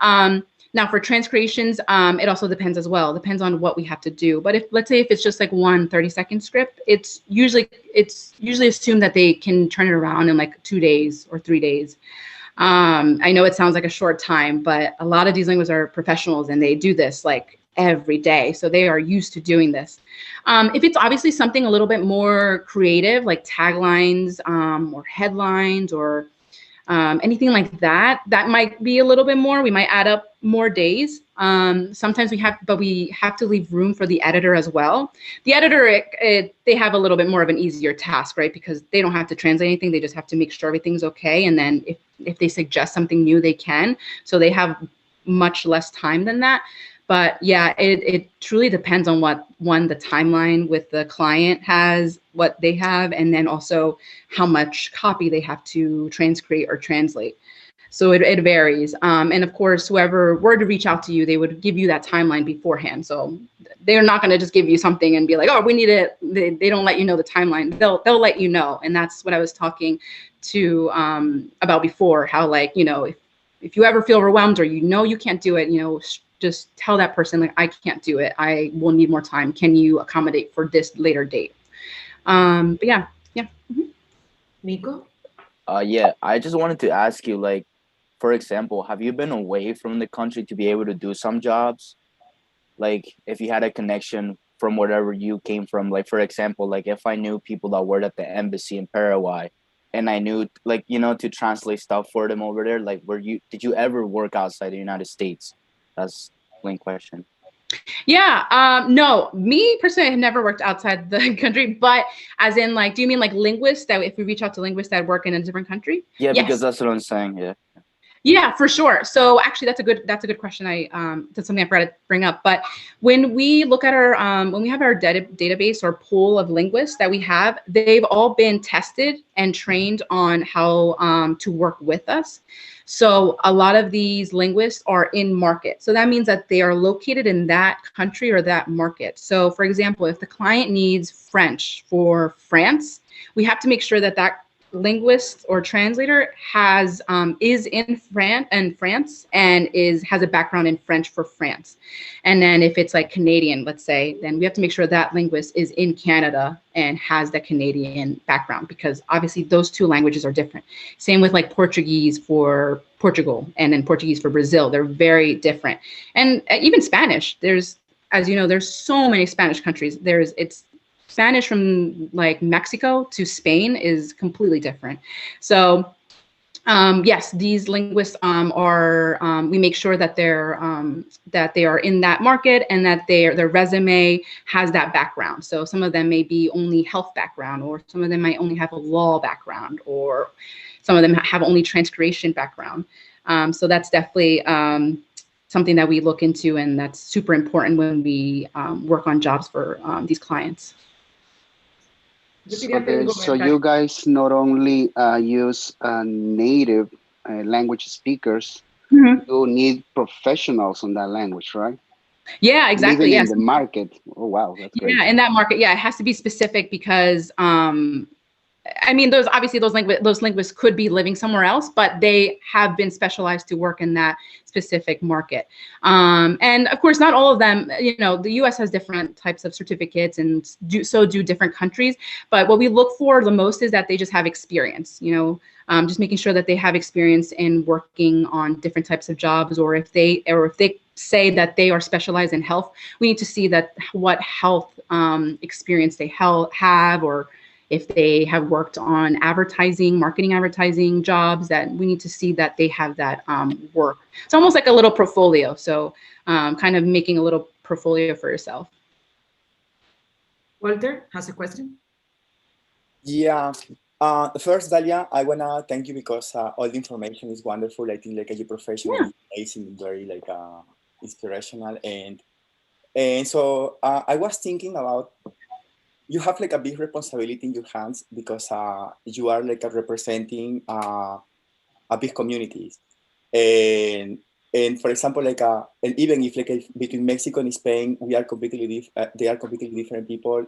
Now for transcreations, it also depends as well. Depends on what we have to do. But let's say if it's just like one 30-second script, it's usually assumed that they can turn it around in like 2 days or 3 days. I know it sounds like a short time, but a lot of these linguists are professionals and they do this like every day. So they are used to doing this. If it's obviously something a little bit more creative, like taglines or headlines or anything like that, that might be a little bit more. We might add up more days. Sometimes we have to leave room for the editor as well. The editor, they have a little bit more of an easier task, right? Because they don't have to translate anything. They just have to make sure everything's okay. And then if they suggest something new, they can. So they have much less time than that. But yeah, it truly depends on the timeline with the client has, what they have, and then also how much copy they have to transcreate or translate. So it varies. And of course, whoever were to reach out to you, they would give you that timeline beforehand. So they're not going to just give you something and be like, oh, we need it. They don't let you know the timeline. They'll let you know. And that's what I was talking to about before, how like, if you ever feel overwhelmed or you can't do it, just tell that person, like, I can't do it. I will need more time. Can you accommodate for this later date? But yeah. Mm-hmm. Nico? Yeah, I just wanted to ask you, like, for example, have you been away from the country to be able to do some jobs? Like, if you had a connection from wherever you came from, like, for example, like if I knew people that worked at the embassy in Paraguay and I knew, like, to translate stuff for them over there, like, did you ever work outside the United States? That's the main question. Yeah, no, me personally, I have never worked outside the country, but as in, like, do you mean like linguists, that if we reach out to linguists that work in a different country? Yeah, yes. Because that's what I'm saying. Yeah. Yeah, for sure. So actually, that's a good question. That's something I forgot to bring up. But when we look at our when we have our database or pool of linguists that we have, they've all been tested and trained on how to work with us. So a lot of these linguists are in market. So that means that they are located in that country or that market. So for example, if the client needs French for France, we have to make sure that linguist or translator is in France and has a background in French for France. And then if it's like Canadian, let's say, then we have to make sure that linguist is in Canada and has the Canadian background, because obviously those two languages are different. Same with like Portuguese for Portugal and then Portuguese for Brazil. They're very different. And even Spanish, there's so many Spanish countries. It's Spanish from like Mexico to Spain is completely different. So yes, these linguists we make sure that they are in that market and that their resume has that background. So some of them may be only health background, or some of them might only have a law background, or some of them have only transcreation background. So that's definitely something that we look into, and that's super important when we work on jobs for these clients. So you guys not only use native language speakers, mm-hmm. you need professionals on that language, right? Yeah, exactly. Living in the market. Oh, wow. That's great. Yeah, in that market. Yeah, it has to be specific because I mean, those linguists could be living somewhere else, but they have been specialized to work in that specific market. And of course, not all of them, the US has different types of certificates, and so do different countries. But what we look for the most is that they just have experience, just making sure that they have experience in working on different types of jobs, or if they say that they are specialized in health, we need to see what health experience they have, or if they have worked on marketing advertising jobs, that we need to see that they have that work. It's almost like a little portfolio. So kind of making a little portfolio for yourself. Walter has a question. Yeah. First, Dalia, I want to thank you because all the information is wonderful. I think like your professional is amazing, very like inspirational. And so I was thinking about you have like a big responsibility in your hands because you are like representing a big community. And for example, like and even if like between Mexico and Spain, we are completely they are completely different people.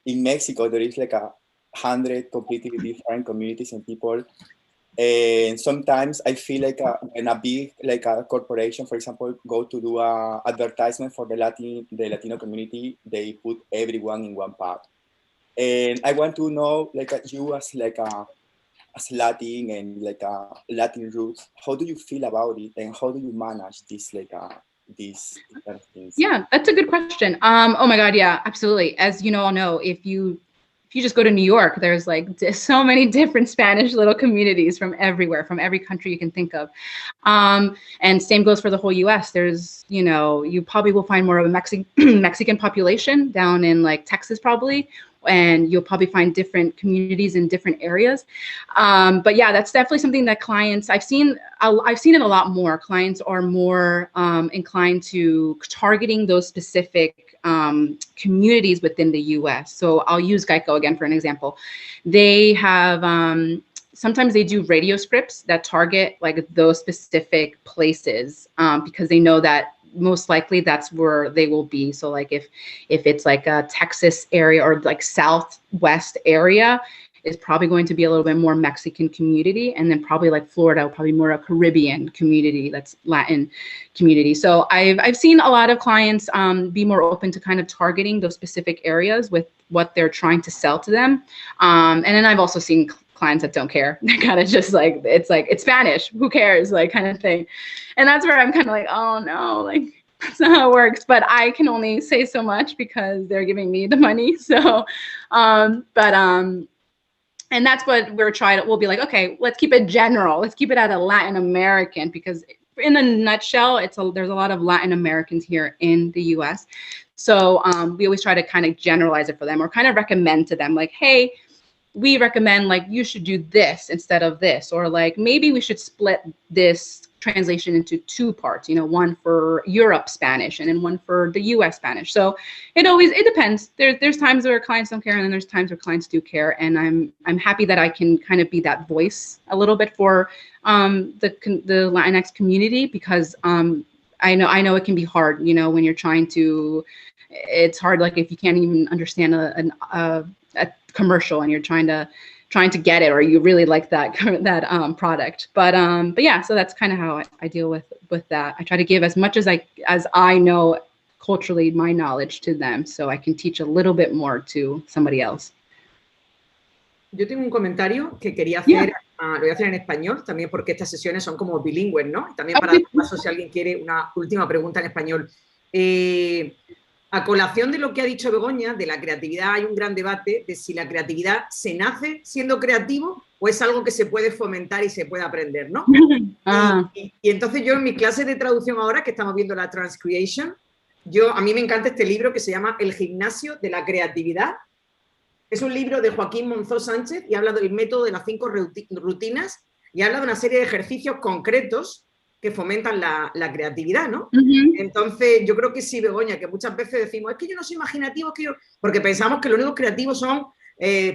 In Mexico, there is like 100 completely different communities and people. And sometimes I feel like when a big like a corporation, for example, go to do a advertisement for the Latino community, they put everyone in one pot. And I want to know, like you as like as Latin and like Latin roots, how do you feel about it, and how do you manage this like these kind of things? Yeah, that's a good question. Oh my God, yeah, absolutely. As you all know, if you just go to New York, there's like so many different Spanish little communities from everywhere, from every country you can think of. And same goes for the whole US. There's, you know, you probably will find more of a Mexican population down in like Texas probably, and you'll probably find different communities in different areas. But yeah, that's definitely something that clients, I've seen it a lot more. Clients are more inclined to targeting those specific communities within the US. So I'll use Geico again for an example. They have, sometimes they do radio scripts that target like those specific places because they know that most likely that's where they will be. So like if it's like a Texas area or like Southwest area, is probably going to be a little bit more Mexican community, and then probably like Florida, probably more a Caribbean community, that's Latin community. So I've seen a lot of clients be more open to kind of targeting those specific areas with what they're trying to sell to them. And then I've also seen clients that don't care. They're kind of just like, it's Spanish, who cares, like kind of thing. And that's where I'm kind of like, oh no, like that's not how it works. But I can only say so much because they're giving me the money. So, and that's what we'll be like, okay, let's keep it general. Let's keep it at a Latin American, because in a nutshell, there's a lot of Latin Americans here in the US. So we always try to kind of generalize it for them, or kind of recommend to them like, hey, we recommend like you should do this instead of this, or like maybe we should split this translation into two parts, you know, one for Europe Spanish and then one for the US Spanish. So it depends. There's times where clients don't care, and then there's times where clients do care. And I'm happy that I can kind of be that voice a little bit for the Latinx community, because I know it can be hard, you know, when you're trying to, it's hard, like if you can't even understand a commercial and you're trying to get it, or you really like that product. But yeah, so that's kind of how I deal with that. I try to give as much as I know culturally, my knowledge to them, so I can teach a little bit more to somebody else. Yo tengo un comentario que quería hacer, lo voy a hacer en español, también porque estas sesiones son como bilingües, ¿no? También para dar paso si alguien quiere una última pregunta en español. A colación de lo que ha dicho Begoña, de la creatividad, hay un gran debate de si la creatividad se nace siendo creativo o es algo que se puede fomentar y se puede aprender, ¿no? Y entonces yo en mi clase de traducción ahora, que estamos viendo la Transcreation, a mí me encanta este libro que se llama El gimnasio de la creatividad. Es un libro de Joaquín Monzó Sánchez y habla del método de las 5 rutinas y habla de una serie de ejercicios concretos que fomentan la creatividad, ¿no? Entonces, yo creo que sí, Begoña, que muchas veces decimos, es que yo no soy imaginativo, porque pensamos que los únicos creativos son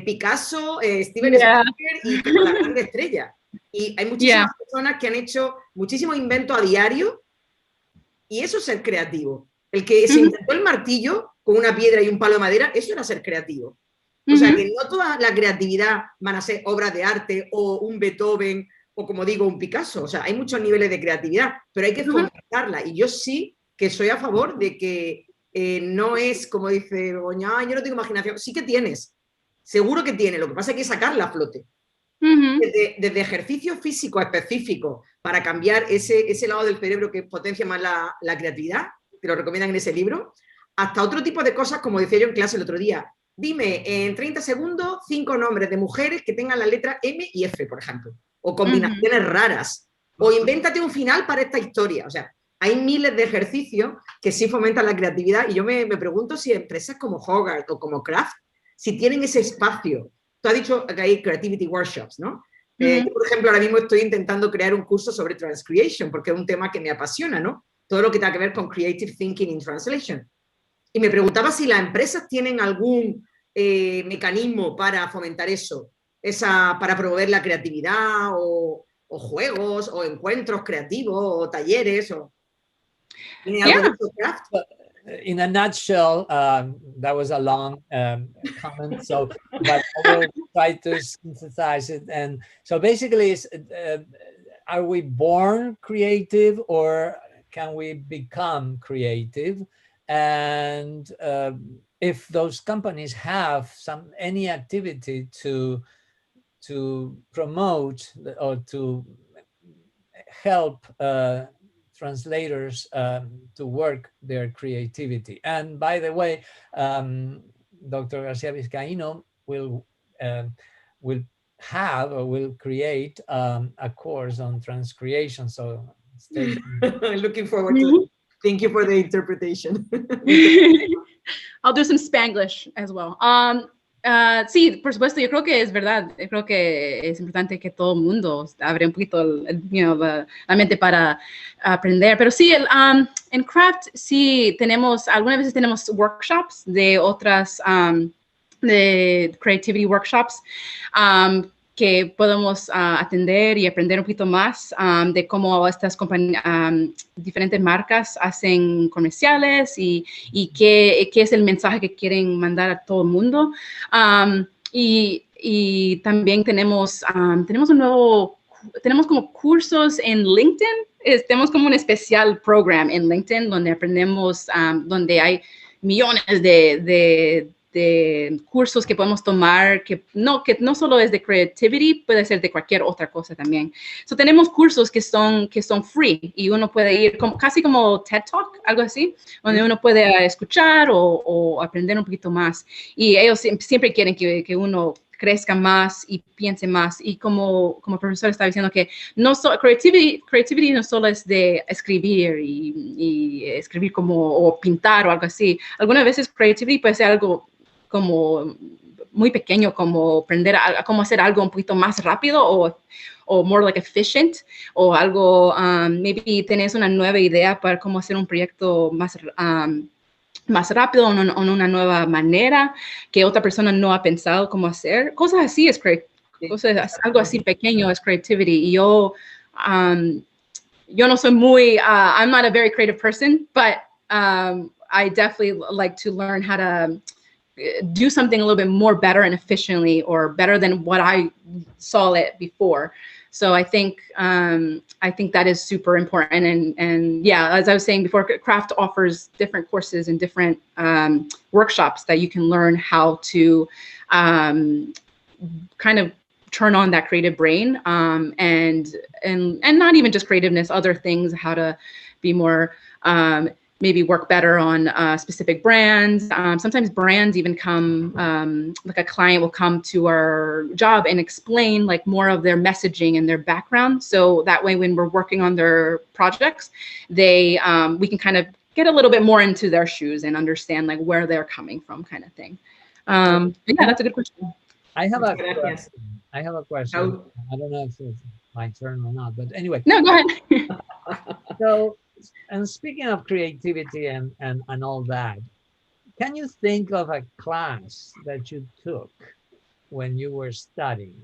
Picasso, Steven Spielberg y como la gran estrella. Y hay muchísimas personas que han hecho muchísimos inventos a diario, y eso es ser creativo. El que se inventó el martillo con una piedra y un palo de madera, eso era ser creativo. O sea, que no toda la creatividad van a ser obras de arte o un Beethoven o, como digo, un Picasso. O sea, hay muchos niveles de creatividad, pero hay que fomentarla. Y yo sí que soy a favor de que no es, como dice Begoña, yo no tengo imaginación. Sí que tienes, seguro que tienes. Lo que pasa es que hay que sacarla a flote. Desde ejercicios físicos específicos para cambiar ese lado del cerebro que potencia más la creatividad, que lo recomiendan en ese libro, hasta otro tipo de cosas, como decía yo en clase el otro día. Dime en 30 segundos 5 nombres de mujeres que tengan la letra M y F, por ejemplo, o combinaciones raras, o invéntate un final para esta historia. O sea, hay miles de ejercicios que sí fomentan la creatividad, y yo me pregunto si empresas como Hogarth o como Kraft, si tienen ese espacio. Tú has dicho que hay creativity workshops, ¿no? Yo, por ejemplo, ahora mismo estoy intentando crear un curso sobre Transcreation, porque es un tema que me apasiona, ¿no? Todo lo que tenga que ver con creative thinking in translation. Y me preguntaba si las empresas tienen algún mecanismo para fomentar eso? Para promover la creatividad o juegos o encuentros creativos o talleres. ¿Tiene algo de eso, Craft? In a nutshell, that was a long comment, so but I will try to synthesize it. And so basically, it's, are we born creative or can we become creative? And if those companies have any activity to promote or to help translators to work their creativity. And by the way, Dr. Garcia Vizcaino will have or will create a course on transcreation. So stay tuned. Looking forward to it. Thank you for the interpretation. I'll do some Spanglish as well. Sí, por supuesto, yo creo que es verdad. Yo creo que es importante que todo el mundo abra un poquito la mente para aprender. Pero sí, en Craft sí algunas veces tenemos workshops de otras, de creativity workshops que podemos atender y aprender un poquito más de cómo estas diferentes marcas hacen comerciales y qué es el mensaje que quieren mandar a todo el mundo. Y también tenemos como cursos en LinkedIn. Tenemos como un especial program en LinkedIn donde aprendemos, donde hay millones de cursos que podemos tomar, que no solo es de creativity, puede ser de cualquier otra cosa también. So, tenemos cursos que son free y uno puede ir casi como TED Talk, algo así, donde uno puede escuchar o aprender un poquito más. Y ellos siempre quieren que uno crezca más y piense más. Y como el profesor estaba diciendo que creativity no solo es de escribir y escribir o pintar o algo así. Algunas veces creativity puede ser algo como muy pequeño, como aprender a cómo hacer algo un poquito más rápido o more like efficient, o algo, maybe tenés una nueva idea para cómo hacer un proyecto más rápido o en una nueva manera que otra persona no ha pensado cómo hacer. Cosas así algo así pequeño es creativity. Y yo no soy I'm not a very creative person, but I definitely like to learn how to do something a little bit more better and efficiently, or better than what I saw it before. So I think that is super important. And yeah, as I was saying before, Craft offers different courses and different workshops that you can learn how to kind of turn on that creative brain, and not even just creativeness, other things, how to be more maybe work better on specific brands. Sometimes brands even come, like a client will come to our job and explain like more of their messaging and their background. So that way, when we're working on their projects, we can kind of get a little bit more into their shoes and understand like where they're coming from, kind of thing. Yeah, that's a good question. I have a question. I don't know if it's my turn or not, but anyway. No, go ahead. So, and speaking of creativity and all that, can you think of a class that you took when you were studying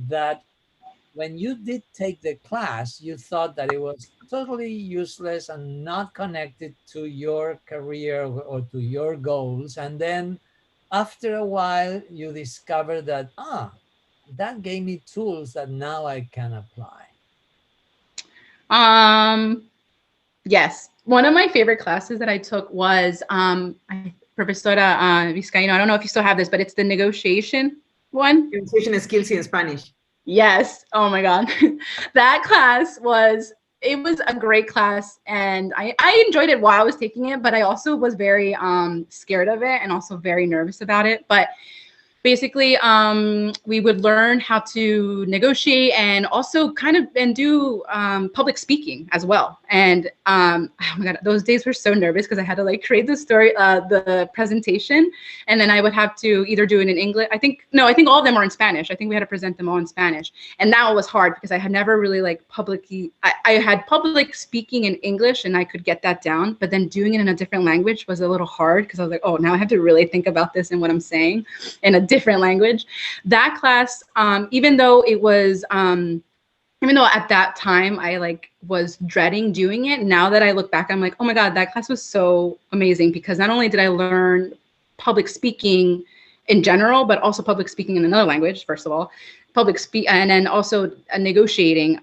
that when you did take the class, you thought that it was totally useless and not connected to your career or to your goals, and then after a while you discovered that that gave me tools that now I can apply? Yes, one of my favorite classes that I took was Profesora Vizcaino. I don't know if you still have this, but it's the negotiation one. Negotiation skills in Spanish. Yes. Oh my God, that class was a great class, and I enjoyed it while I was taking it, but I also was very scared of it and also very nervous about it. But basically, we would learn how to negotiate and also do public speaking as well. And oh my God, those days were so nervous because I had to like create the story, the presentation, and then I would have to either do it in English. I think all of them are in Spanish. I think we had to present them all in Spanish. And that was hard because I had never really like I had public speaking in English and I could get that down, but then doing it in a different language was a little hard because I was like, oh, now I have to really think about this and what I'm saying in a different language. That class, even though at that time I like was dreading doing it, now that I look back, I'm like, oh my God, that class was so amazing because not only did I learn public speaking in general, but also public speaking in another language, first of all, and then also negotiating.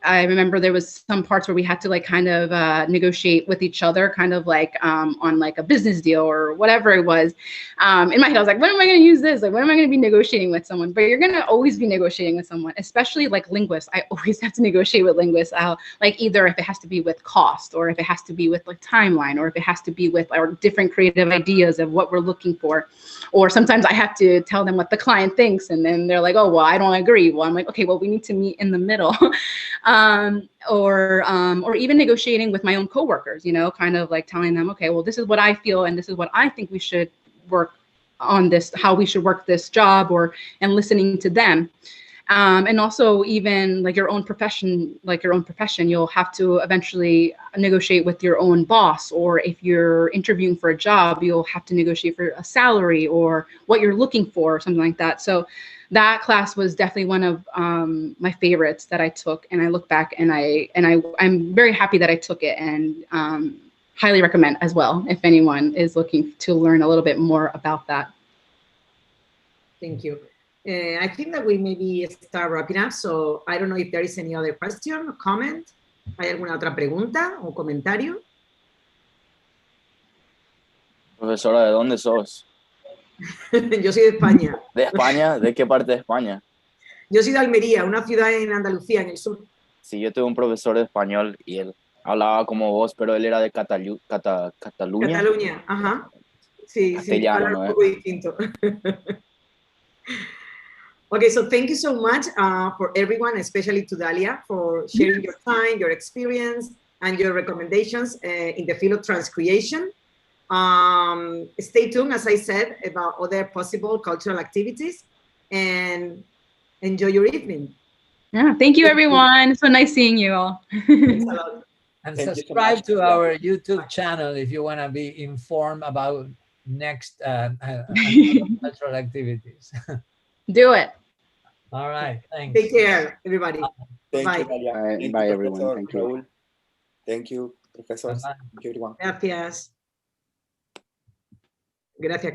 I remember there was some parts where we had to like kind of negotiate with each other, kind of like on like a business deal or whatever it was. In my head, I was like, when am I going to use this? Like, when am I going to be negotiating with someone? But you're going to always be negotiating with someone, especially like linguists. I always have to negotiate with linguists. Like either if it has to be with cost or if it has to be with like timeline or if it has to be with our different creative ideas of what we're looking for. Or sometimes I have to tell them what the client thinks. And then they're like, oh, well, I don't agree. Well, I'm like, okay, well, we need to meet in the middle. Or even negotiating with my own coworkers, kind of like telling them, okay, well, this is what I feel and this is what I think we should work on this, how we should work this job, and listening to them. And also even like your own profession, you'll have to eventually negotiate with your own boss, or if you're interviewing for a job, you'll have to negotiate for a salary or what you're looking for or something like that. So that class was definitely one of my favorites that I took, and I look back and I'm very happy that I took it, and highly recommend as well if anyone is looking to learn a little bit more about that. Thank you. I think that we maybe start wrapping up, so I don't know if there is any other question or comment. ¿Hay alguna otra pregunta o comentario? Profesora, ¿de dónde sos? Yo soy de España. ¿De España? ¿De qué parte de España? Yo soy de Almería, una ciudad en Andalucía, en el sur. Sí, yo tuve un profesor de español y él hablaba como vos, pero él era de Cataluña. Cataluña, ajá. Sí, castellano, sí, un poco distinto. Okay, so thank you so much for everyone, especially to Dalia, for sharing your time, your experience, and your recommendations in the field of transcreation. Stay tuned, as I said, about other possible cultural activities, and enjoy your evening. Yeah, thank you, everyone. It's so nice seeing you all. Thanks a lot. And subscribe to our YouTube channel if you want to be informed about next cultural activities. Do it. All right. Thanks. Take care, everybody. Thank Bye. you, Dalia. Bye, everyone. Thank you. Raúl. Thank you, professors. Bye-bye. Thank you, everyone. Gracias. Gracias.